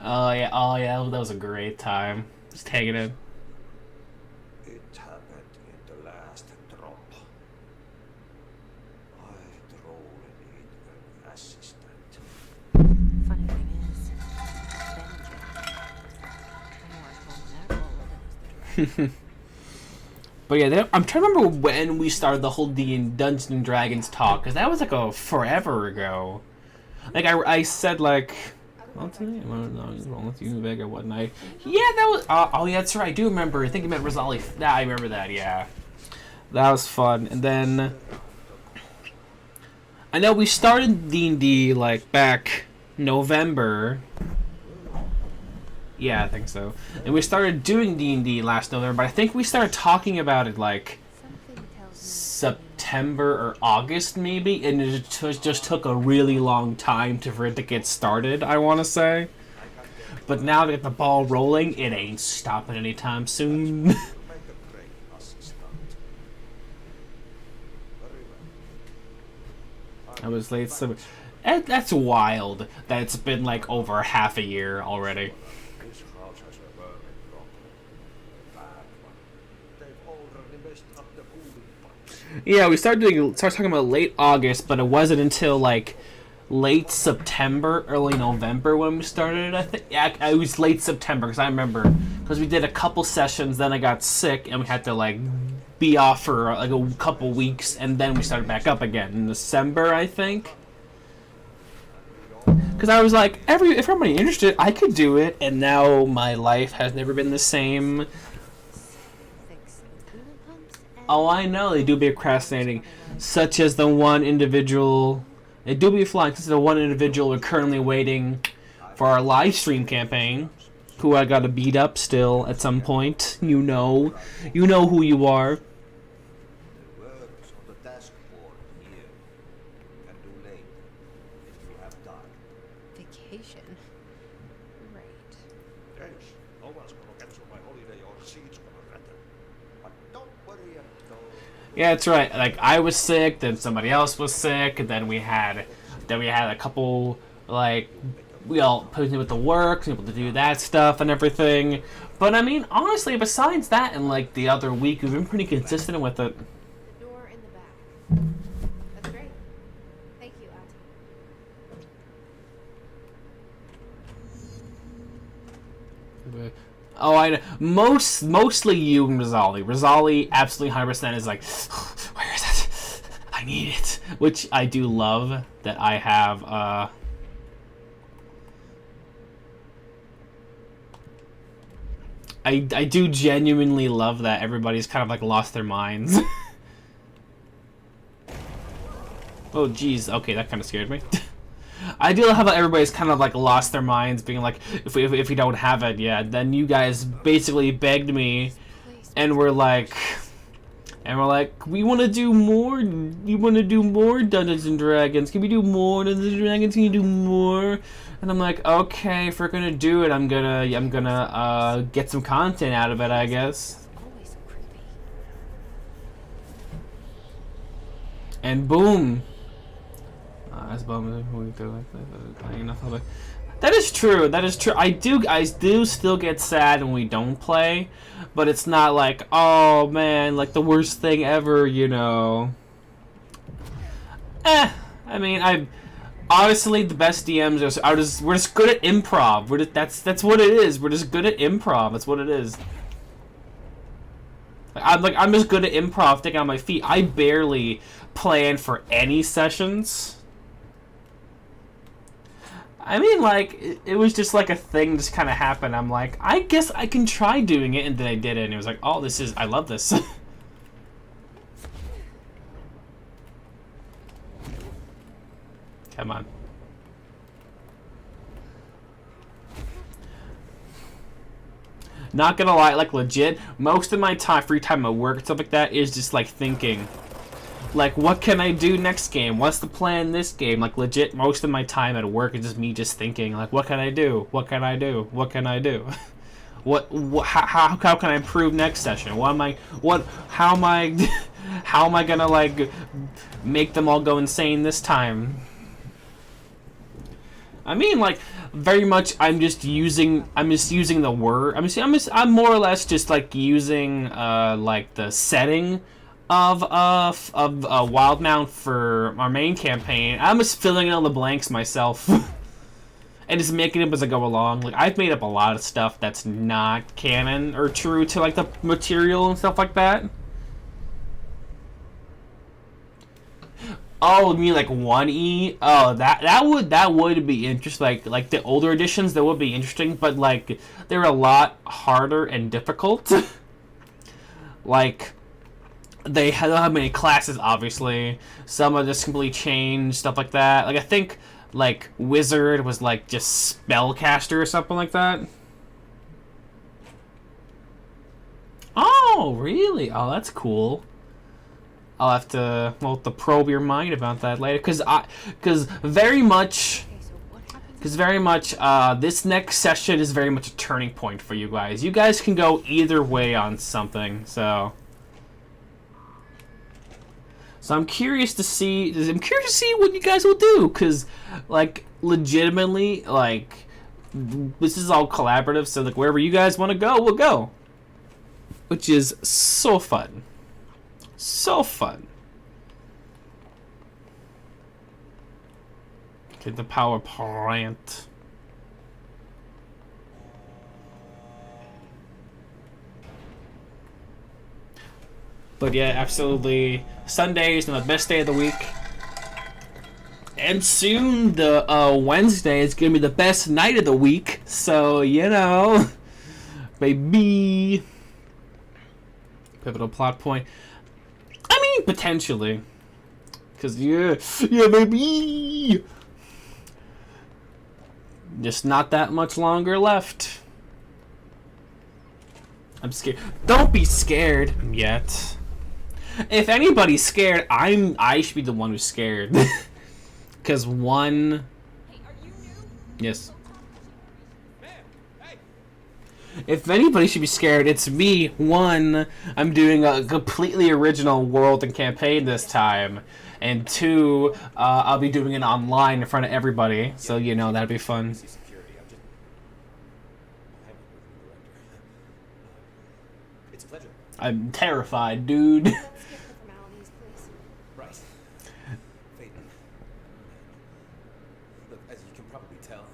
Oh yeah, that was a great time. Just hanging in. It happened in the last drop. But yeah, I'm trying to remember when we started the whole Dungeons and Dragons talk, because that was like a forever ago. Like I said like, well, today wrong with you, Vega, what night? Yeah, that was. Oh yeah, that's right. I do remember. I think you meant Rosali. Yeah, I remember that. Yeah, that was fun. And then I know we started D&D like back November. Yeah, I think so. And we started doing D&D last November, but I think we started talking about it like Something tells me September or August maybe, and it just took a really long time for it to get started, I want to say. But now to get the ball rolling, it ain't stopping anytime soon. I was late summer. That's wild that it's been like over half a year already. Yeah, we started talking about late August, but it wasn't until like late September, early November when we started. I think yeah, it was late September because I remember because we did a couple sessions, then I got sick and we had to like be off for like a couple weeks, and then we started back up again in December, I think. Because I was like, if everybody interested, I could do it, and now my life has never been the same. fix the coolant pumps and Oh, I know they do be procrastinating, such as the one individual. They do be flying, such as the one individual we're currently waiting for our live stream campaign, who I gotta beat up still at some point. You know who you are. The works on the dashboard here can do late if you have time. vacation. Right. Thanks. No one's gonna cancel my holiday or seat's gonna matter. But don't worry until... Yeah, that's right. Like I was sick, then somebody else was sick, and then we had a couple like we all put in with the work, able to do that stuff and everything. But I mean, honestly, besides that, and like the other week, we've been pretty consistent with it. The door in the back. That's great. Thank you, Auntie. Oh, I know. Mostly you and Rosali. Rosali absolutely 100% is like, where is it? I need it. Which I do love that I have. I do genuinely love that everybody's kind of like lost their minds. Oh, geez. Okay, that kind of scared me. I do love how everybody's kind of like lost their minds, being like, if we don't have it yet, then you guys basically begged me, and we're like, we want to do more. You want to do more Dungeons and Dragons? Can we do more Dungeons and Dragons? Can you do more? And I'm like, okay, if we're gonna do it, I'm gonna get some content out of it, I guess. Always so creepy. And boom. That's that is true. That is true. I do still get sad when we don't play, but it's not like, oh man, like the worst thing ever, you know. I mean, honestly, the best DMs we're just good at improv. That's what it is. We're just good at improv. That's what it is. I'm just good at improv, thinking on my feet. I barely plan for any sessions. I mean, like, it was just like a thing just kind of happened. I'm like, I guess I can try doing it, and then I did it, and it was like, oh, I love this. Come on. Not gonna lie, like, legit, most of my free time at work and stuff like that is just, like, thinking. Like, what can I do next game? What's the plan this game? Like, legit, most of my time at work is just me just thinking, like, what can I do? What can I do? What can I do? How can I improve next session? How am I gonna, like, make them all go insane this time? I mean, like, very much I'm just using the word. I'm more or less just, like, using, like, the setting of Wildmount for our main campaign. I'm just filling in all the blanks myself. and just making it as I go along. Like, I've made up a lot of stuff that's not canon or true to, like, the material and stuff like that. Oh, you mean like 1E? Oh, that would be interesting. Like the older editions, that would be interesting, but like they're a lot harder and difficult. Like they don't have many classes, obviously. Some are just completely changed, stuff like that. Like I think like Wizard was like just Spellcaster or something like that. Oh, really? Oh, that's cool. I'll have to probe your mind about that later, because very much, this next session is very much a turning point for you guys. You guys can go either way on something, so I'm curious to see. What you guys will do, because like legitimately, like this is all collaborative. So like wherever you guys want to go, we'll go, which is so fun. So fun. Okay, the power plant. But yeah, absolutely. Sunday is the best day of the week. And soon the Wednesday is gonna be the best night of the week. So, you know, baby. Pivotal plot point. I mean, potentially. Because, yeah, baby! Just not that much longer left. I'm scared. Don't be scared yet. If anybody's scared, I should be the one who's scared. Because one... Hey, are you new? Yes. If anybody should be scared, it's me. One, I'm doing a completely original world and campaign this time. And two, I'll be doing it online in front of everybody. So, you know, that'd be fun. It's a pleasure. I'm terrified, dude. Let's skip the formalities, please. Right. Phaeton. Look, as you can probably tell,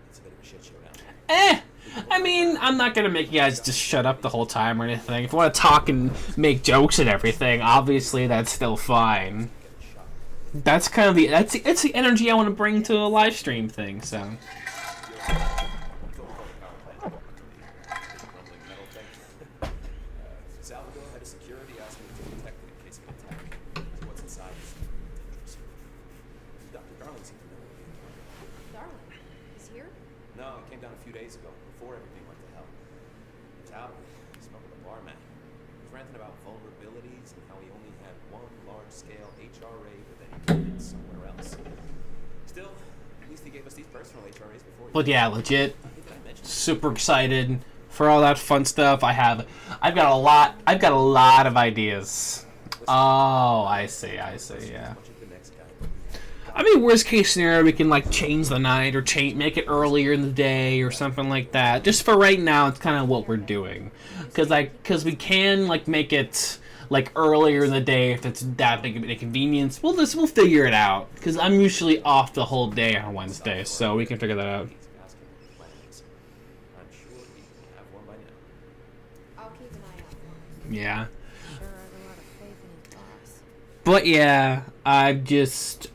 it's a bit of a shit show now. I mean, I'm not gonna make you guys just shut up the whole time or anything. If you want to talk and make jokes and everything, obviously that's still fine. That's kind of it's the energy I want to bring to a live stream thing. So. Salvador, head of security, asked me to protect it in case of an attack. So what's inside is dangerous. Dr. Darling seemed to know what we were doing. Darling, he's here? No, it came down a few days ago, before everything went to hell. He was out, he spoke with the barman. He was ranting about vulnerabilities and how he only had one large-scale HRA with any units somewhere else. Still, at least he gave us these personal HRAs before. But yeah, legit. I think I mentioned Super excited for all that fun stuff. I've got a lot of ideas. Oh, I see, yeah. much of the next guy. I mean, worst case scenario, we can like change the night or make it earlier in the day or something like that. Just for right now, it's kind of what we're doing, because we can like make it like earlier in the day if it's that big of an inconvenience. We'll figure it out, because I'm usually off the whole day on Wednesday, so we can figure that out. I'm sure he will have one by now. I'll keep an eye out for him. Yeah. Sure has a lot of faith in his boss. But yeah,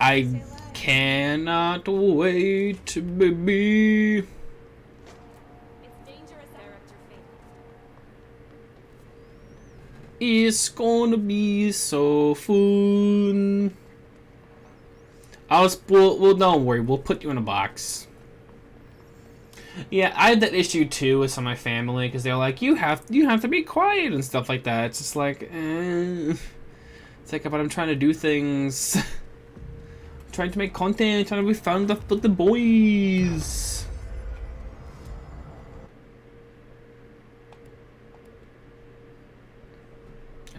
I cannot wait, baby. It's dangerous, Director Fate. It's gonna be so fun. Well, don't worry, we'll put you in a box. Yeah, I had that issue too with some of my family, because they're like, you have to be quiet and stuff like that. It's just like, It's like, but I'm trying to do things. I'm trying to make content, trying to be fun with the boys.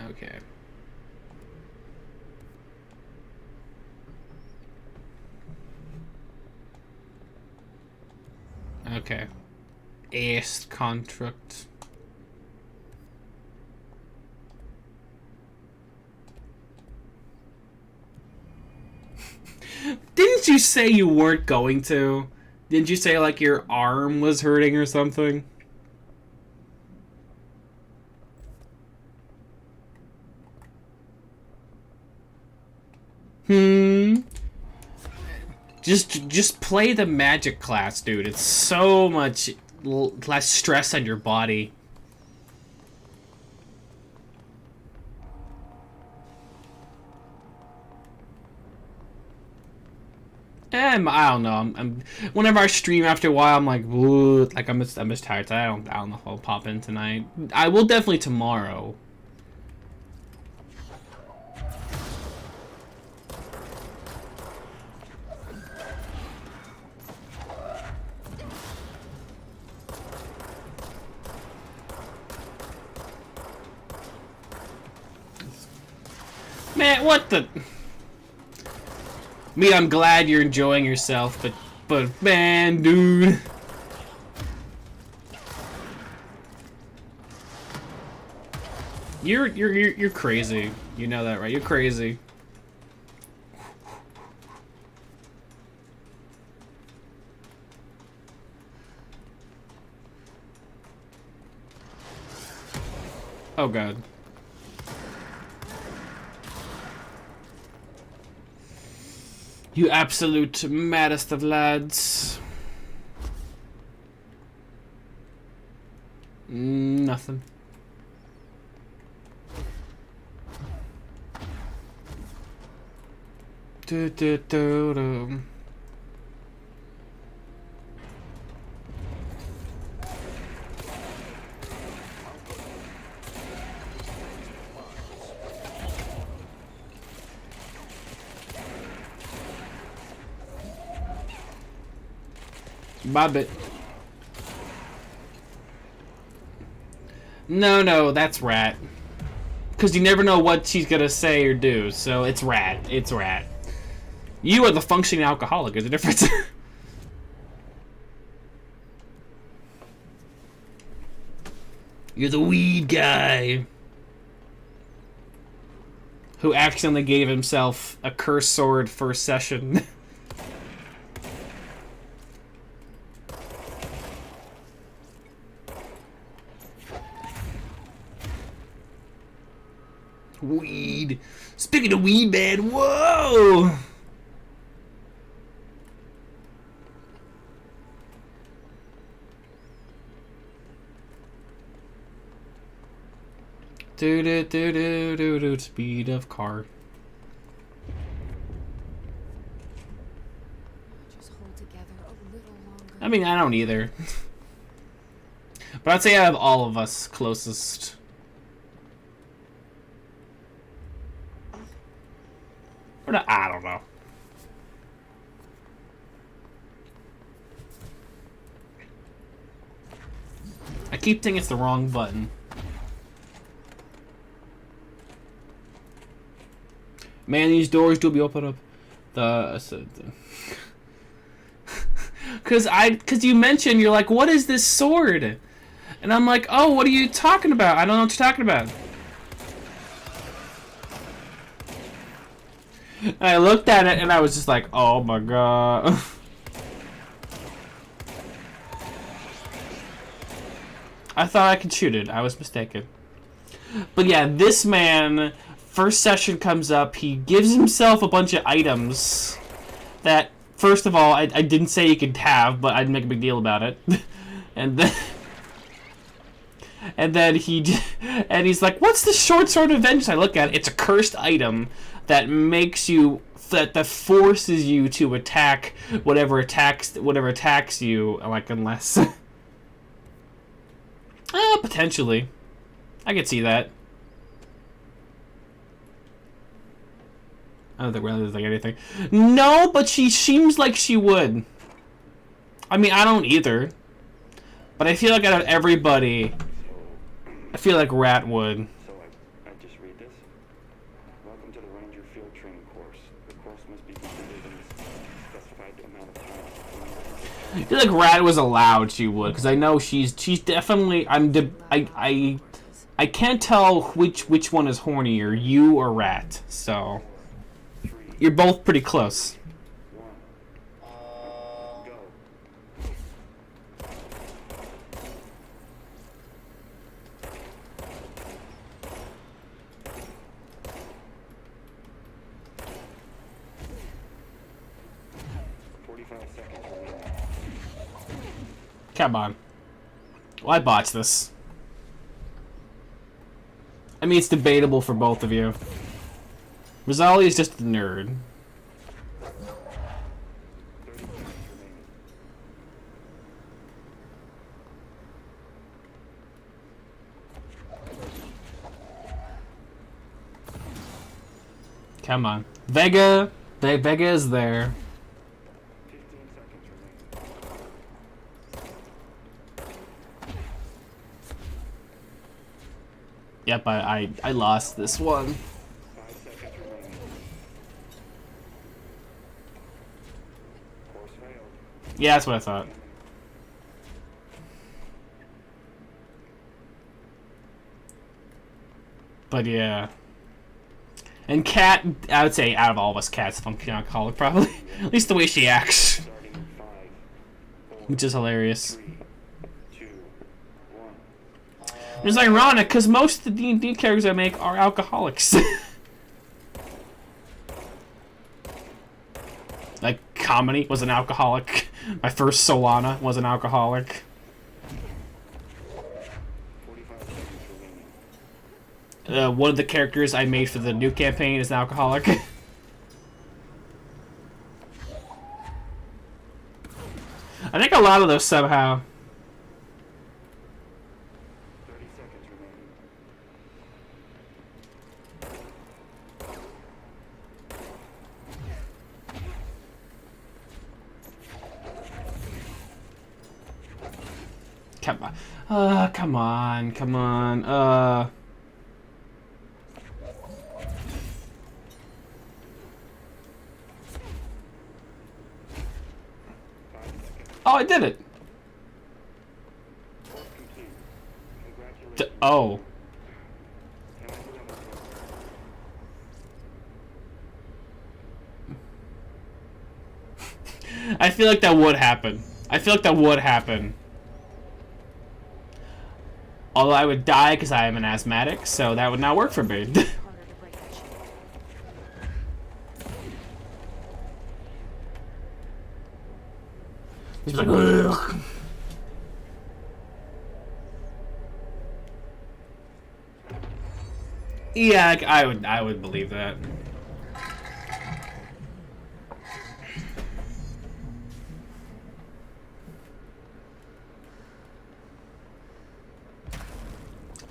Okay. Okay. Ace contract. Didn't you say you weren't going to? Didn't you say like your arm was hurting or something? Just play the magic class, dude. It's so much less stress on your body. I don't know. I'm whenever I stream after a while, I'm like, woo, like I'm just tired. So I don't know if I'll pop in tonight. I will definitely tomorrow. Man, what the? Me, I'm glad you're enjoying yourself, but man, dude. You're crazy. You know that, right? You're crazy. Oh god. You absolute maddest of lads. Nothing. Do, do, do, do. Bobbit. No, that's Rat. Because you never know what she's gonna say or do, so it's Rat. It's Rat. You are the functioning alcoholic, is the difference. You're the weed guy. Who accidentally gave himself a cursed sword first session. Weed. Speaking of weed, man, whoa! Do do do do do do. Speed of car. Just hold together a little longer. I mean, I don't either. But I'd say out of all of us, closest. Or not, I don't know. I keep thinking it's the wrong button. Man, these doors do be open up. Cause you mentioned, you're like, what is this sword? And I'm like, oh, what are you talking about? I don't know what you're talking about. And I looked at it and I was just like, oh my god. I thought I could shoot it. I was mistaken. But yeah, this man, first session comes up, he gives himself a bunch of items that, first of all, I didn't say he could have, but I'd make a big deal about it. And then he's like, what's the short sword of vengeance? I look at it, it's a cursed item that makes you, that forces you to attack whatever attacks you, like, unless... potentially. I could see that. I don't think Riley does like anything. No, but she seems like she would. I mean, I don't either. But I feel like out of everybody, I feel like Rat would. So I just read this. Welcome to the Ranger Field Training course. The course must be completed in a specified amount of time. I feel like Rat was allowed, she would, because I know she's definitely. I can't tell which one is hornier, you or Rat. So you're both pretty close. Go. Come on. Well, I botched this. I mean, it's debatable for both of you. Rosali is just a nerd. 30 seconds remaining. Come on. Vega! Vega is there. 15 seconds remaining. Yep, I lost this one. 5 seconds remaining. Course failed. Yeah, that's what I thought. But yeah. And Kat, I would say out of all of us, Kat's functioning alcoholic, probably. At least the way she acts. Starting in 5, 4, Which is hilarious. 3, 2, 1. It's ironic, because most of the D&D characters I make are alcoholics. Like, Comedy was an alcoholic. My first Solana was an alcoholic. 45 seconds remaining. One of the characters I made for the new campaign is an alcoholic. I think a lot of those somehow. 30 seconds remaining. Come on. Come on. Come on. 5 seconds. Oh, I did it. Course complete. Congratulations. Oh. Can I do one more time? I feel like that would happen. I feel like that would happen. Although I would die because I am an asthmatic, so that would not work for me. Harder to break that shit. He's like, ugh. Yeah, I would believe that.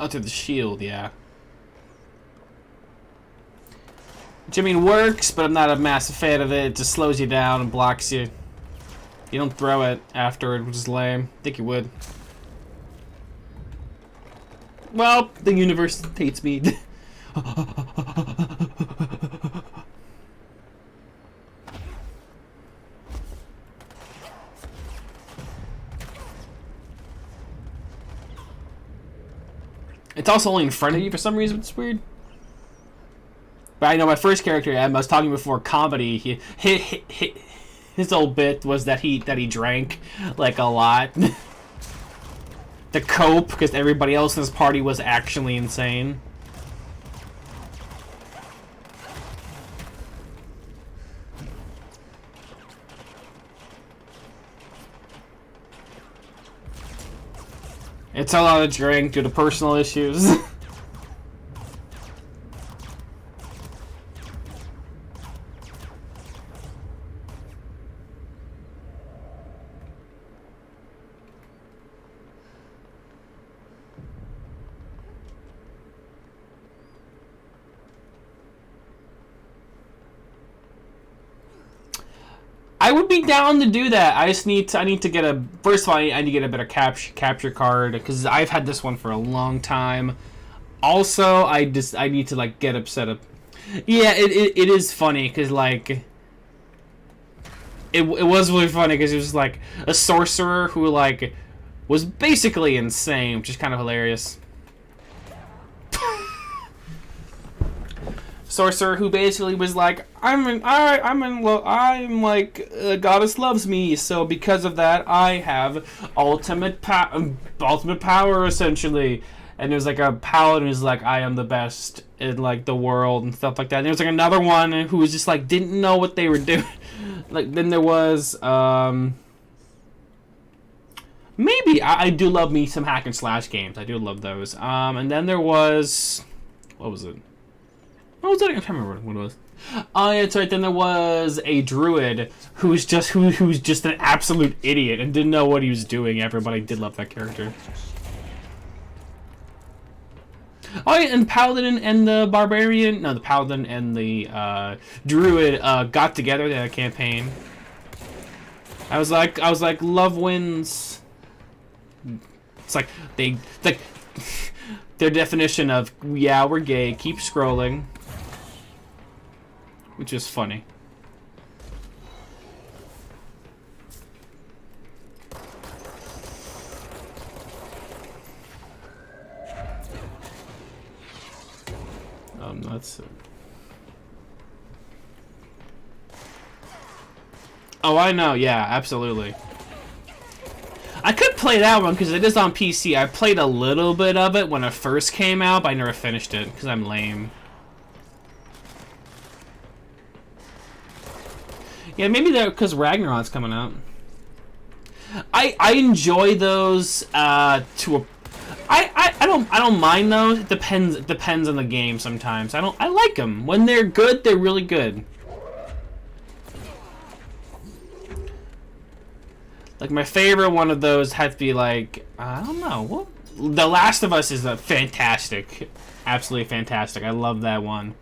Oh, to the shield, yeah. Which, I mean, works, but I'm not a massive fan of it. It just slows you down and blocks you. You don't throw it afterward, which is lame. I think you would. Well, the universe hates me. It's also only in front of you for some reason. It's weird. But I know my first character, I was talking before, Comedy. His old bit was that he drank like a lot to cope because everybody else in his party was actually insane. It's a lot of drink due to personal issues. I would be down to do that. I need to get a, first of all, I need to get a better capture card because I've had this one for a long time. Also, I need to like get upset up. Yeah, it is funny because like it was really funny because it was like a sorcerer who like was basically insane, which is kind of hilarious. Sorcerer who basically was like, I'm like goddess loves me, so because of that I have ultimate power essentially. And there's like a paladin who's like, I am the best in like the world and stuff like that. And there's like another one who was just like didn't know what they were doing. Like then there was Maybe. I do love me some hack and slash games. I do love those. And then there was... What was it? What was it? I can't remember what it was. Oh, yeah, that's right. Then there was a druid who was just an absolute idiot and didn't know what he was doing. Everybody did love that character. Oh, yeah, and the paladin and the barbarian... No, the paladin and the druid got together. They had a campaign. I was like, love wins. It's like their definition of, yeah, we're gay, keep scrolling. Which is funny. That's... Oh, I know, yeah, absolutely. I could play that one because it is on PC. I played a little bit of it when it first came out, but I never finished it because I'm lame. Yeah, maybe that because Ragnarok's coming out. I enjoy those to a... I don't mind those. It depends on the game sometimes. I like them. When they're good, they're really good. Like, my favorite one of those had to be, like, I don't know. What? The Last of Us is a fantastic. Absolutely fantastic. I love that one.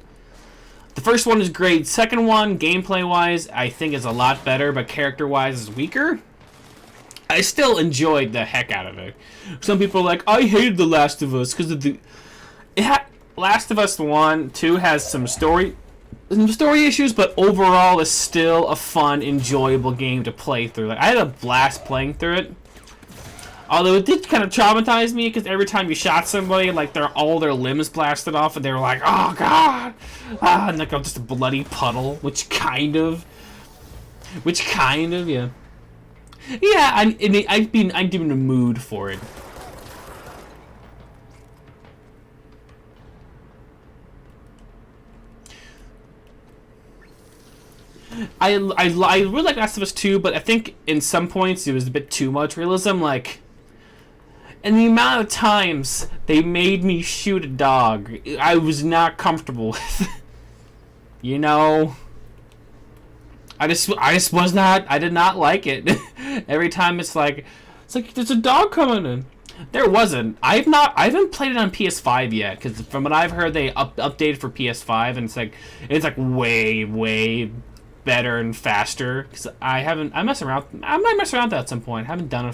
The first one is great. Second one, gameplay-wise, I think is a lot better, but character-wise is weaker. I still enjoyed the heck out of it. Some people are like, I hated The Last of Us because of the... Last of Us 1, 2 has some story issues, but overall is still a fun, enjoyable game to play through. Like, I had a blast playing through it. Although it did kind of traumatize me because every time you shot somebody, like all their limbs blasted off, and they were like, "Oh God!" And like just a bloody puddle, which kind of, yeah, yeah. I'd be in the mood for it. I really like Last of Us 2, but I think in some points it was a bit too much realism. Like, and the amount of times they made me shoot a dog, I was not comfortable with. You know, I just was not. I did not like it. Every time it's like there's a dog coming in. There wasn't. I haven't played it on PS5 yet because from what I've heard, they updated for PS5, and it's like way better and faster. Because I might mess around with that at some point. I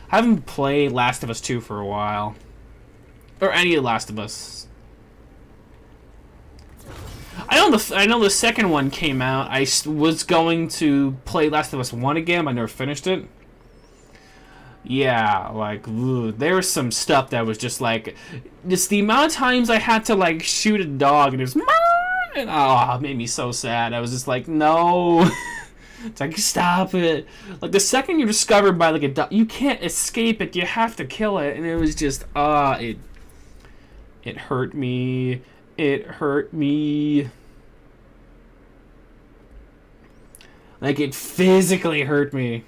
haven't played Last of Us 2 for a while, or any of Last of Us. I know the second one came out. I was going to play Last of Us 1 again, but I never finished it. Yeah, like, there was some stuff that was just like, just the amount of times I had to like shoot a dog and it was, and it made me so sad. I was just like, no. It's like, stop it. Like, the second you're discovered by like a dog, you can't escape it. You have to kill it. And it was just, it hurt me. It hurt me. Like, it physically hurt me.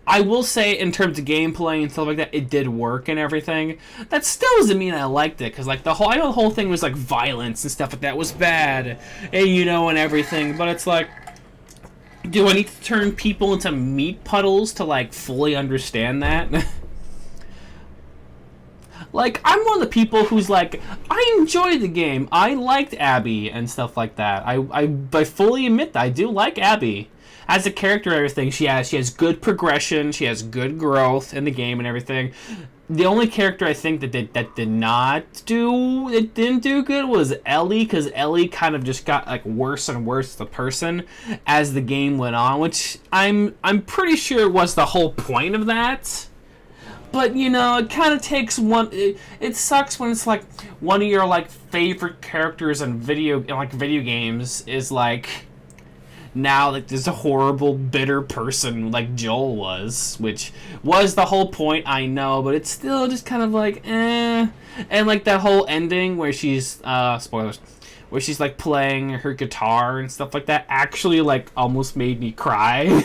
I will say, in terms of gameplay and stuff like that, it did work and everything. That still doesn't mean I liked it, because like I know the whole thing was like violence and stuff like that was bad, and and everything. But it's like, do I need to turn people into meat puddles to like fully understand that? Like, I'm one of the people who's like, I enjoy the game. I liked Abby and stuff like that. I fully admit that I do like Abby. As a character and everything, she has good progression, she has good growth in the game and everything. The only character I think that didn't do good was Ellie, because Ellie kind of just got like worse and worse as a person as the game went on, which I'm pretty sure was the whole point of that. But it kind of takes one. It sucks when it's like one of your like favorite characters in video games is like, now like there's a horrible, bitter person like Joel was, which was the whole point, I know, but it's still just kind of like, eh. And like that whole ending where she's spoilers, where she's like playing her guitar and stuff like that actually like almost made me cry.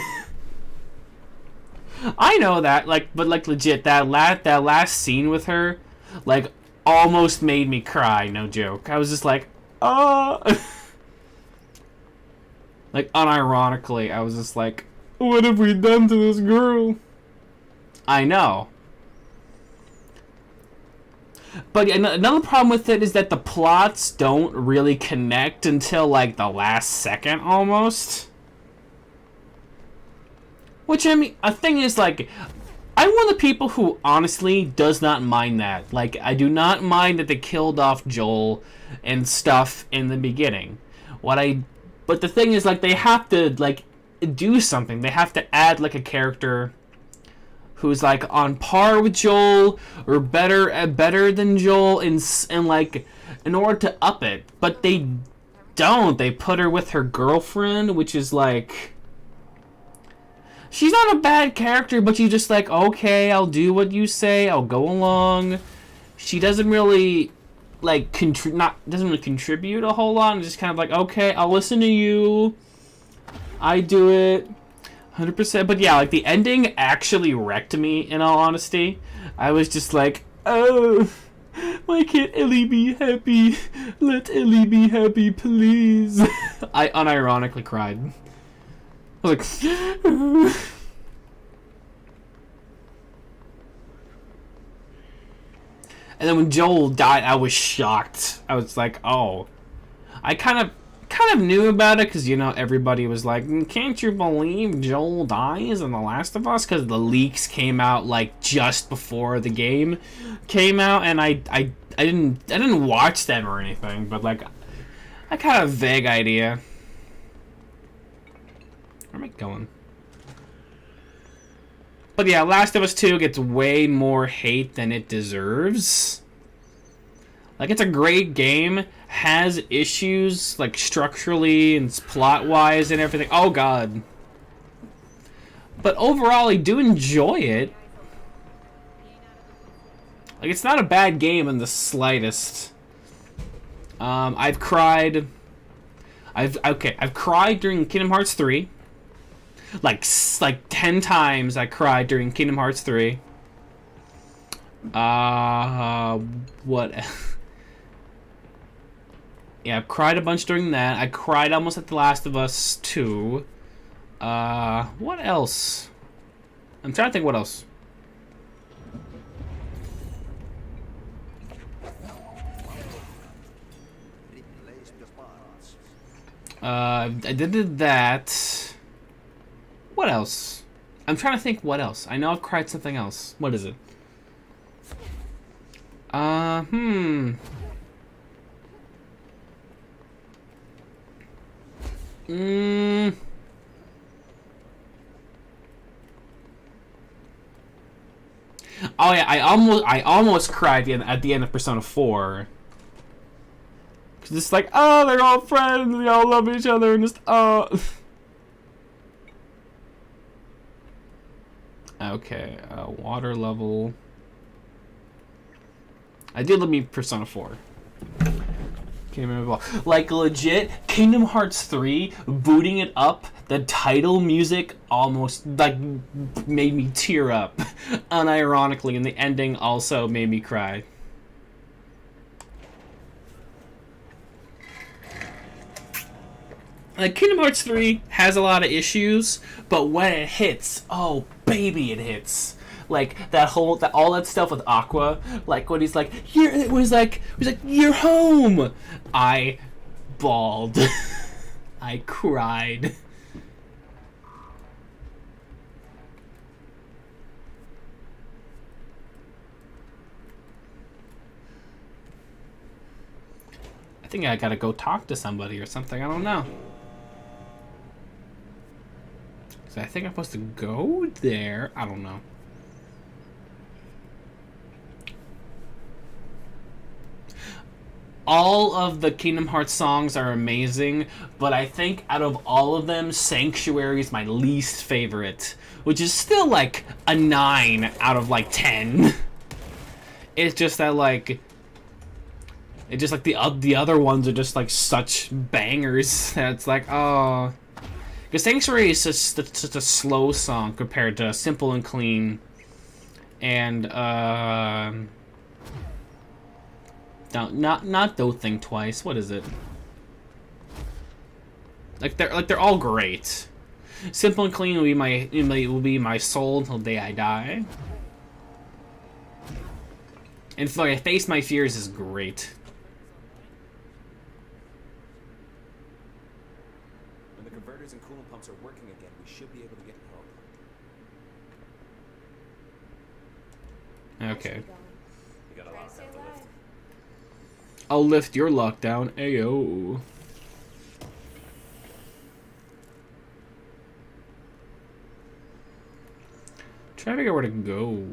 I know that, like, but like legit, that last scene with her, like, almost made me cry. No joke. I was just like, oh, like unironically, I was just like, what have we done to this girl? I know. But another problem with it is that the plots don't really connect until like the last second almost. Which, I mean, a thing is, like, I'm one of the people who honestly does not mind that. Like, I do not mind that they killed off Joel and stuff in the beginning. But the thing is, like, they have to, like, do something. They have to add, like, a character who's, like, on par with Joel or better than Joel and like, in order to up it. But they don't. They put her with her girlfriend, which is, like... She's not a bad character, but she's just like, okay, I'll do what you say, I'll go along. She doesn't really, like, doesn't really contribute a whole lot. Just kind of like, okay, I'll listen to you. I do it. 100%. But yeah, like, the ending actually wrecked me, in all honesty. I was just like, oh, why can't Ellie be happy? Let Ellie be happy, please. I unironically cried. I was like, and then when Joel died, I was shocked. I was like, oh. I kind of knew about it because, you know, everybody was like, can't you believe Joel dies in The Last of Us? Because the leaks came out like just before the game came out, and I didn't watch them or anything, but like I kind of vague idea. Where am I going? But yeah, Last of Us 2 gets way more hate than it deserves. Like, it's a great game, has issues, like, structurally and plot-wise and everything. Oh, God. But overall, I do enjoy it. Like, it's not a bad game in the slightest. I've cried... I've cried during Kingdom Hearts 3. Like 10 times I cried during Kingdom Hearts 3. What? Yeah, I've cried a bunch during that. I cried almost at The Last of Us 2. What else? I'm trying to think what else. I did that. What else? I'm trying to think what else. I know I've cried something else. What is it? Oh yeah, I almost cried at the end of Persona 4. Cause it's like, oh, they're all friends, they all love each other, and just oh. Okay, water level. I did let me Persona 4. Can't remember. Like, legit, Kingdom Hearts 3, booting it up, the title music almost, like, made me tear up. Unironically, and the ending also made me cry. Like, Kingdom Hearts 3 has a lot of issues, but when it hits, oh baby, it hits. Like all that stuff with Aqua, like when he's like, here, it was like, you're home. I bawled. I cried. I think I gotta go talk to somebody or something. I don't know. I think I'm supposed to go there. I don't know. All of the Kingdom Hearts songs are amazing, but I think out of all of them, Sanctuary is my least favorite, which is still like a 9 out of like 10. It's just that, like, It just like the other ones are just like such bangers that it's like, oh. Because Sanctuary is such a slow song compared to Simple and Clean, and no, not Don't Think Twice. What is it? Like they're all great. Simple and Clean will be my soul until the day I die. And Face My Fears is great. When the converters and coolant pumps are working again, we should be able to get home. Okay. You got a lot to lift. I'll lift your lockdown. Ayo. Trying to figure out where to go.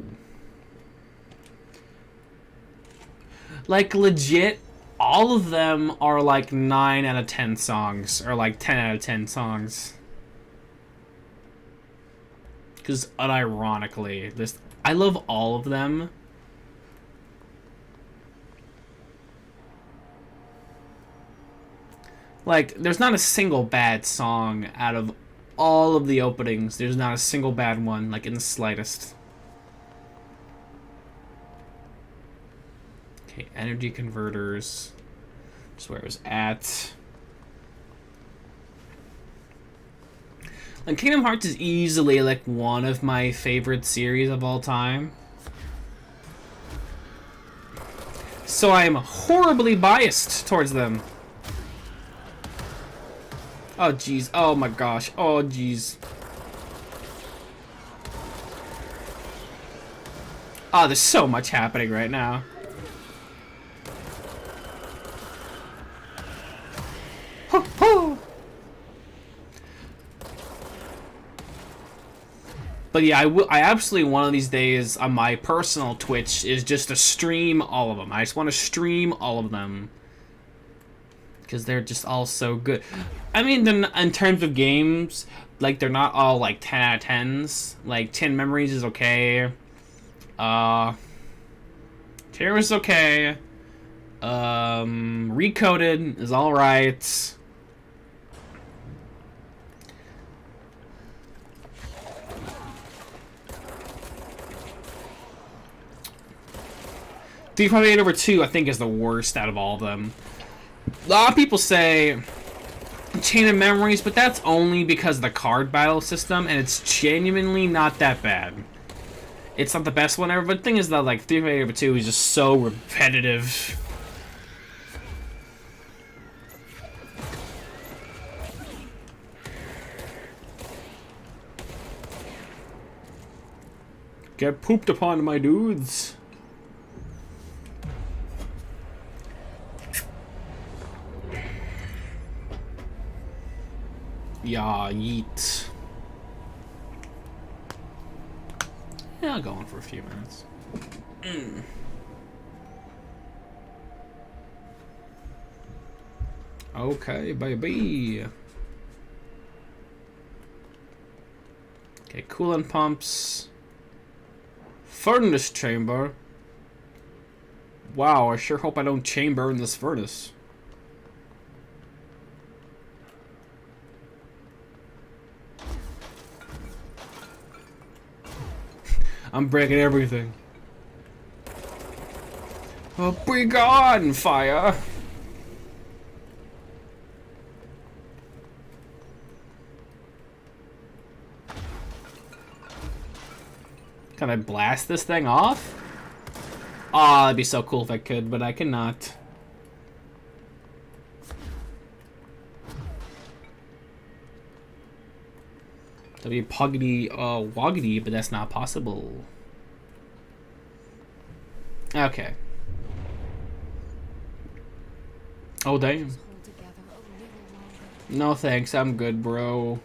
Like, legit, all of them are like 9 out of 10 songs, or like 10 out of 10 songs. Because, unironically, I love all of them. Like, there's not a single bad song out of all of the openings. There's not a single bad one, like, in the slightest. Okay, energy converters. Just where it was at. Like, Kingdom Hearts is easily, like, one of my favorite series of all time. So I am horribly biased towards them. Oh, jeez. Oh, my gosh. Oh, jeez. Oh, there's so much happening right now. Ho, ho. But yeah, I absolutely, one of these days on my personal Twitch is just to stream all of them. I just want to stream all of them. Because they're just all so good. I mean, in terms of games, like, they're not all, like, 10 out of 10s. Like, 10 Memories is okay. Terror is okay. Recoded is alright. $358/2, I think, is the worst out of all of them. A lot of people say Chain of Memories, but that's only because of the card battle system, and it's genuinely not that bad. It's not the best one ever, but the thing is that, like, 358/2 is just so repetitive. Get pooped upon, my dudes. Yeah, yeet. Yeah, I'll go on for a few minutes. Okay, baby. Okay, coolant pumps. Furnace chamber. Wow, I sure hope I don't chamber in this furnace. I'm breaking everything. Oh, be gone, fire! Can I blast this thing off? Aw, that'd be so cool if I could, but I cannot. That'd be puggity, woggity, but that's not possible. Okay. Oh, damn. No thanks, I'm good, bro.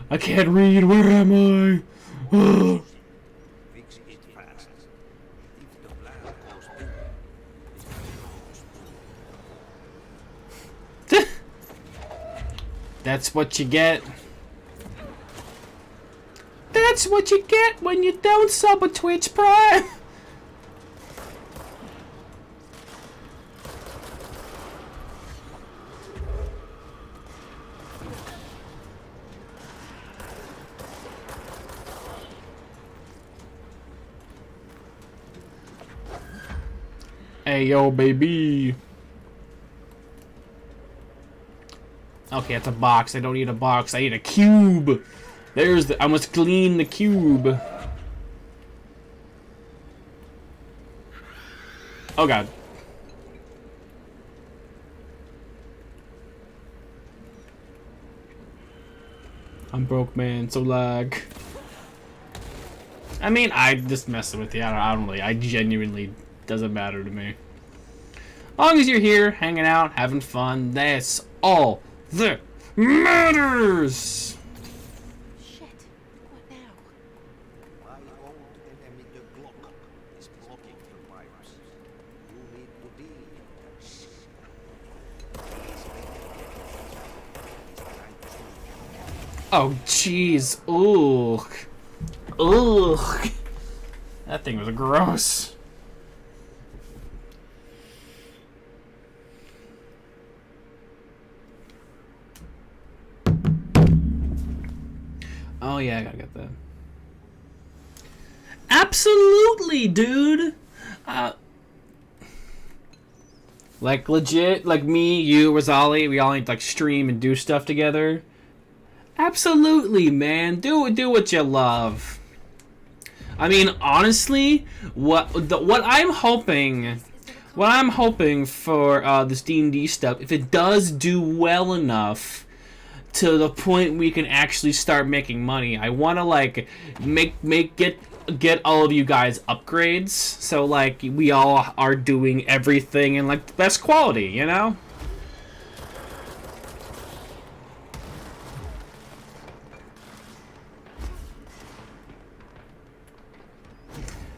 I can't read. Where am I? Fix it fast. If the plan goes boom, it goes boom. That's what you get. That's what you get when you don't sub a Twitch Prime. Hey yo, baby. Okay, it's a box. I don't need a box. I need a cube. There's the. I must clean the cube. Oh god. I'm broke, man. So lag. I mean, I'm just messing with you. I don't really. I genuinely doesn't matter to me. As long as you're here, hanging out, having fun, that's all that matters. Shit. What now? My old enemy, the Glock, is blocking the virus. You need to deal with that. He's trying to shoot you. Oh, jeez. Ooh. Ooh. That thing was gross. Oh yeah, I gotta get that. Absolutely, dude. Like legit, like me, you, Rosali, we all need to like stream and do stuff together. Absolutely, man. Do what you love. I mean, honestly, what I'm hoping for this D&D stuff, if it does do well enough to the point we can actually start making money, I want to like get all of you guys upgrades, so like we all are doing everything in like the best quality, you know?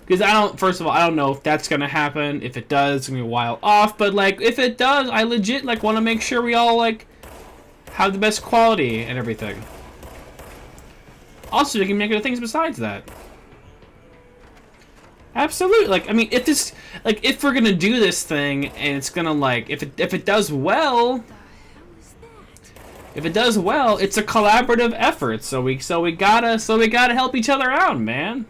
Because first of all, I don't know if that's gonna happen. If it does, it's gonna be a while off. But like, if it does, I legit like want to make sure we all like have the best quality and everything. Also, you can make other things besides that. Absolutely. Like, I mean, if we're gonna do this thing and it's gonna like, if it does well, if it does well, it's a collaborative effort. So we gotta help each other out, man.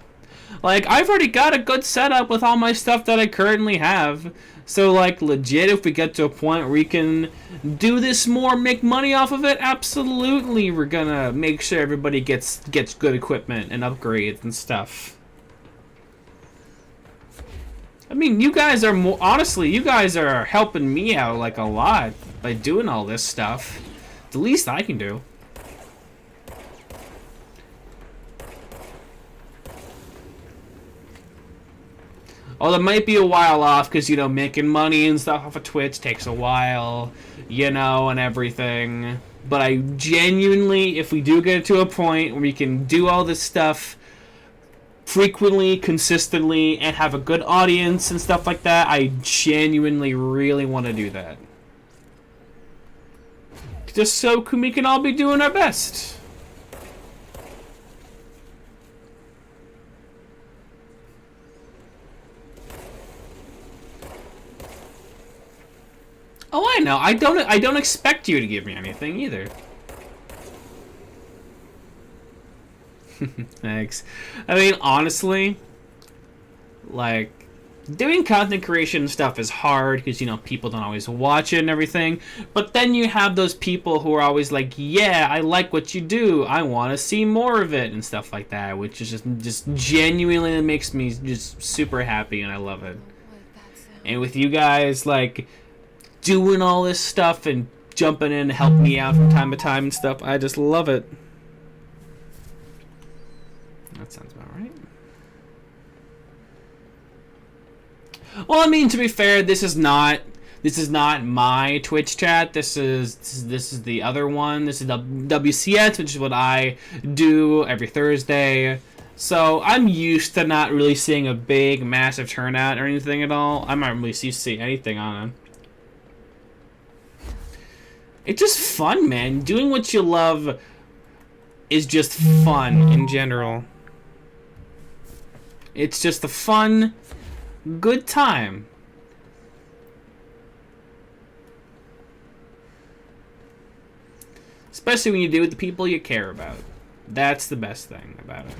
Like, I've already got a good setup with all my stuff that I currently have. So, like, legit, if we get to a point where we can do this more, make money off of it, absolutely, we're gonna make sure everybody gets good equipment and upgrades and stuff. I mean, you guys are honestly, you guys are helping me out, like, a lot by doing all this stuff. It's the least I can do. Oh, that might be a while off because, you know, making money and stuff off of Twitch takes a while, you know, and everything. But I genuinely, if we do get to a point where we can do all this stuff frequently, consistently, and have a good audience and stuff like that, I genuinely really want to do that. Just so we can all be doing our best. Oh, I know. I don't expect you to give me anything either. Thanks. I mean, honestly, like, doing content creation stuff is hard because, you know, people don't always watch it and everything. But then you have those people who are always like, yeah, I like what you do. I want to see more of it and stuff like that, which is just genuinely makes me just super happy, and I love it. And with you guys, like, doing all this stuff and jumping in to help me out from time to time and stuff, I just love it. That sounds about right. Well, I mean, to be fair, this is not my Twitch chat. This is the other one. This is the WCS, which is what I do every Thursday. So I'm used to not really seeing a big, massive turnout or anything at all. I'm not really used to seeing anything on it. It's just fun, man. Doing what you love is just fun in general. It's just a fun, good time. Especially when you do it with the people you care about. That's the best thing about it.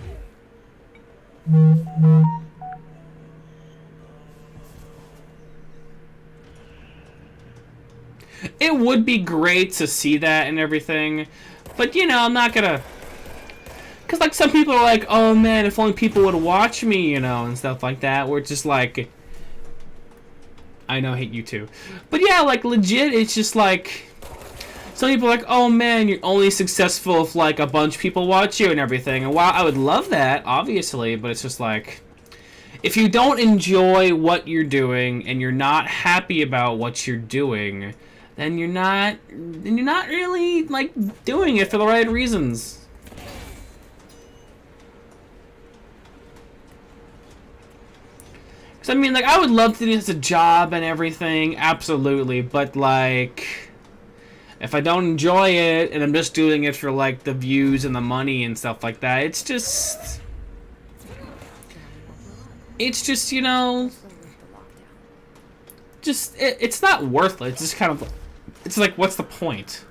It would be great to see that and everything, but you know, I'm not gonna... Because like some people are like, oh man, if only people would watch me, you know, and stuff like that, where it's just like... I know, I hate you too. But yeah, like legit, it's just like... Some people are like, oh man, you're only successful if like a bunch of people watch you and everything. And while I would love that, obviously, but it's just like... If you don't enjoy what you're doing and you're not happy about what you're doing, then you're not really like doing it for the right reasons. Cuz I mean, like, I would love to do this as a job and everything, absolutely, but like if I don't enjoy it and I'm just doing it for like the views and the money and stuff like that, it's just, you know, just it's not worthless. It's just kind of, it's like, what's the point?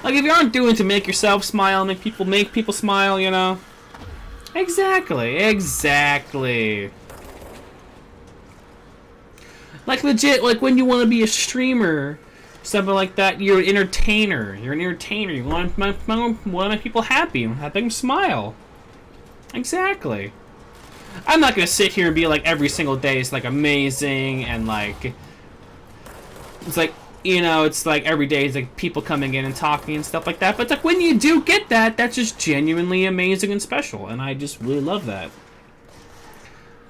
Like, if you aren't doing it to make yourself smile, make people smile, you know? Exactly. Like, legit, like, when you want to be a streamer, something like that, you're an entertainer. You want to make people happy and have them smile. Exactly. I'm not gonna sit here and be like every single day is like amazing and like it's like, you know, it's like every day is like people coming in and talking and stuff like that. But it's like when you do get that, that's just genuinely amazing and special, and I just really love that.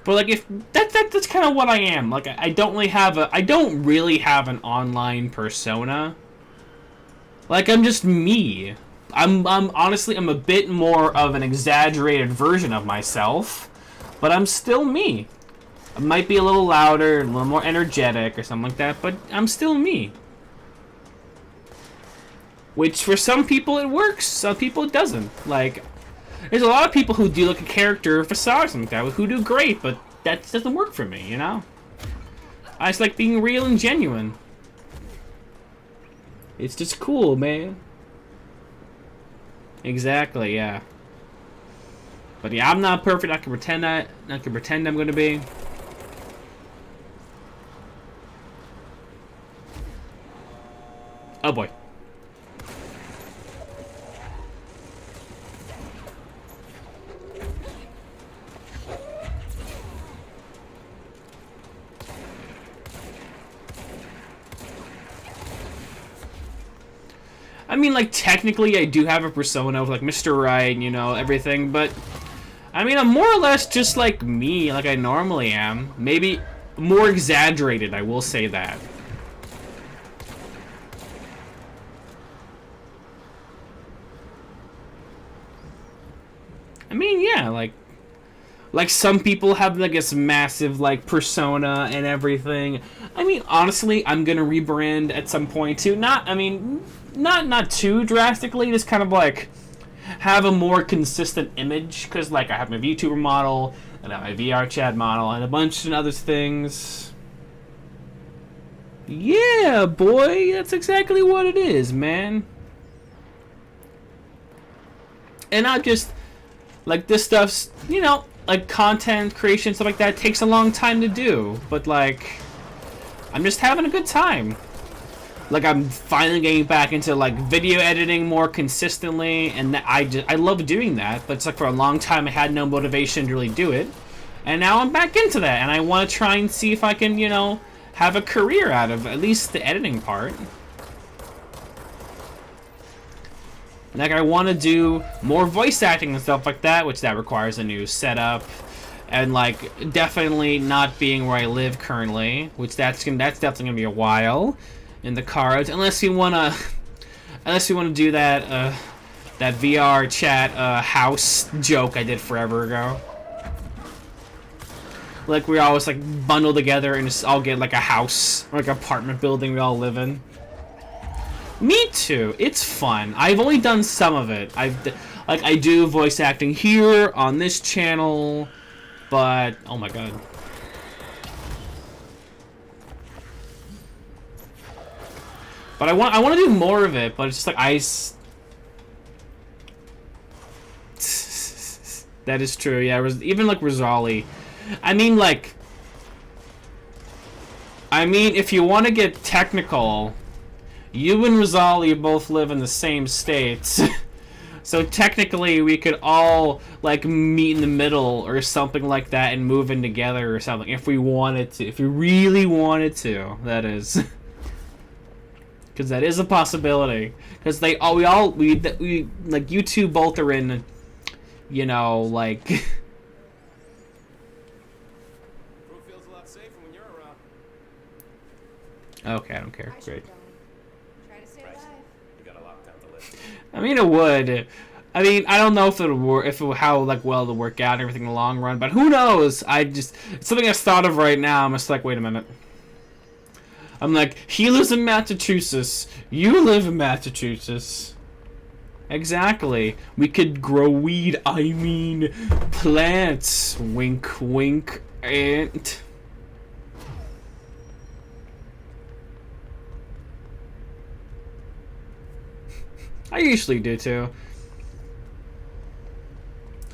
But like if that's kind of what I am. Like I don't really have an online persona. Like I'm just me. I'm honestly I'm a bit more of an exaggerated version of myself. But I'm still me. I might be a little louder, a little more energetic or something like that, but I'm still me. Which for some people it works, some people it doesn't. Like, there's a lot of people who do like a character facade or something like that, who do great, but that doesn't work for me, you know? I just like being real and genuine. It's just cool, man. Exactly, yeah. But yeah, I'm not perfect. I can pretend I'm going to be. Oh boy. I mean, like, technically I do have a persona with, like, Mr. Wright, you know, everything, but... I mean, I'm more or less just like me, like I normally am. Maybe more exaggerated, I will say that. I mean, yeah, like some people have like this massive like persona and everything. I mean, honestly, I'm gonna rebrand at some point too. Not too drastically, just kind of like have a more consistent image, because like I have my VTuber model and I have my VR chat model and a bunch of other things. Yeah, boy, that's exactly what it is, man. And not just like this stuff's, you know, like content creation, stuff like that takes a long time to do, but like I'm just having a good time. Like, I'm finally getting back into, like, video editing more consistently, and I love doing that, but it's like for a long time I had no motivation to really do it, and now I'm back into that, and I want to try and see if I can, you know, have a career out of at least the editing part. Like, I want to do more voice acting and stuff like that, which that requires a new setup, and, like, definitely not being where I live currently, which that's definitely gonna be a while in the cards, unless you wanna do that that VR chat house joke I did forever ago. Like we always like bundle together and just all get like a house, or like an apartment building we all live in. Me too. It's fun. I've only done some of it. I do voice acting here on this channel, but oh my god. But I want to do more of it, but it's just like that is true. Yeah, even like Rosali. I mean, if you want to get technical, you and Rosali both live in the same states. So technically we could all like meet in the middle or something like that and move in together or something if we wanted to. If we really wanted to, that is. Because that is a possibility. Because we like you two both are in, you know, like. Crew feels a lot safer when you're around. Okay, I don't care. Great. Try to stay Right. alive. You gotta lock down the list. I mean, it would. I mean, I don't know if it'll work, how like well it'll work out and everything in the long run, but who knows? It's something I thought of right now. I'm just like, wait a minute. I'm like, he lives in Massachusetts. You live in Massachusetts. Exactly. We could grow weed. I mean, plants. Wink, wink, and. I usually do too.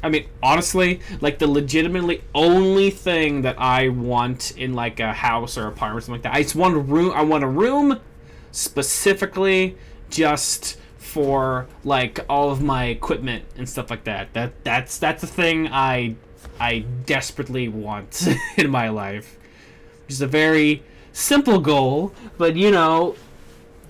I mean, honestly, like the legitimately only thing that I want in like a house or apartment or something like that, I just want a room. I want a room specifically just for like all of my equipment and stuff like that. That's the thing I desperately want in my life. Just a very simple goal, but you know,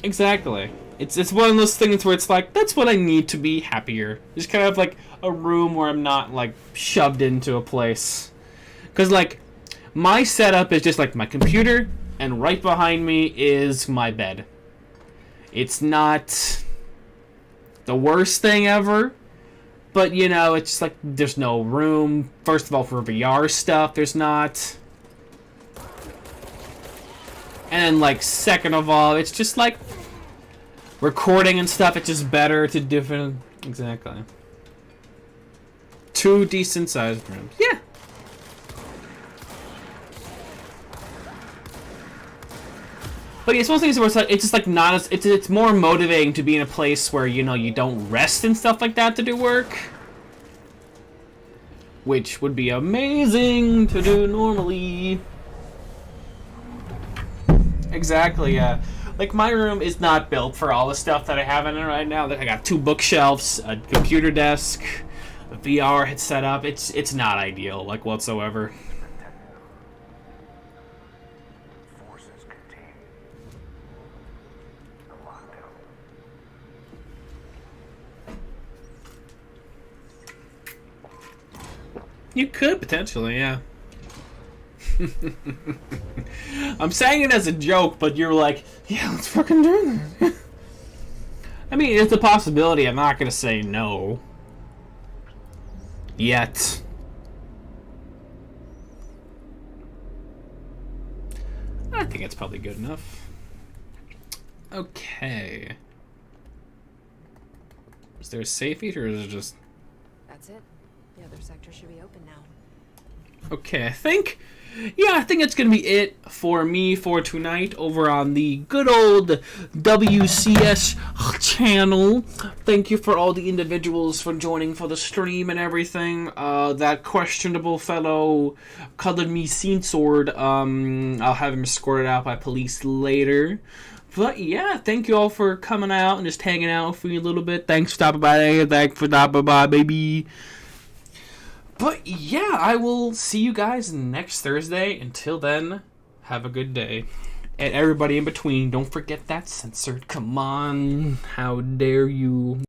exactly. It's one of those things where it's like, that's what I need to be happier. Just kind of like a room where I'm not like shoved into a place. Because like my setup is just like my computer, and right behind me is my bed. It's not the worst thing ever, but you know, it's just like there's no room. First of all, for VR stuff, there's not. And then like second of all, it's just like recording and stuff, it's just better to different. Exactly. 2 decent sized rooms. Yeah. But yeah, it's one of those things where it's like, it's just like not as, it's more motivating to be in a place where, you know, you don't rest and stuff like that to do work. Which would be amazing to do normally. Exactly, yeah. Like, my room is not built for all the stuff that I have in it right now. I got 2 bookshelves, a computer desk, a VR head set up. It's not ideal, like, whatsoever. Forces contain the lockdown. You could, potentially, yeah. I'm saying it as a joke, but you're like, yeah, let's fucking do that. I mean, it's a possibility. I'm not gonna say no. Yet. I think it's probably good enough. Okay. Is there a safe feed, or is it just... That's it. The other sector should be open now. Okay, I think that's gonna be it for me for tonight over on the good old WCS channel. Thank you for all the individuals for joining for the stream and everything. That questionable fellow colored me scene sword. I'll have him escorted out by police later. But yeah, thank you all for coming out and just hanging out for me a little bit. Thanks for stopping by. Thanks for stopping by, baby. But yeah, I will see you guys next Thursday. Until then, have a good day. And everybody in between, don't forget that censored. Come on, how dare you.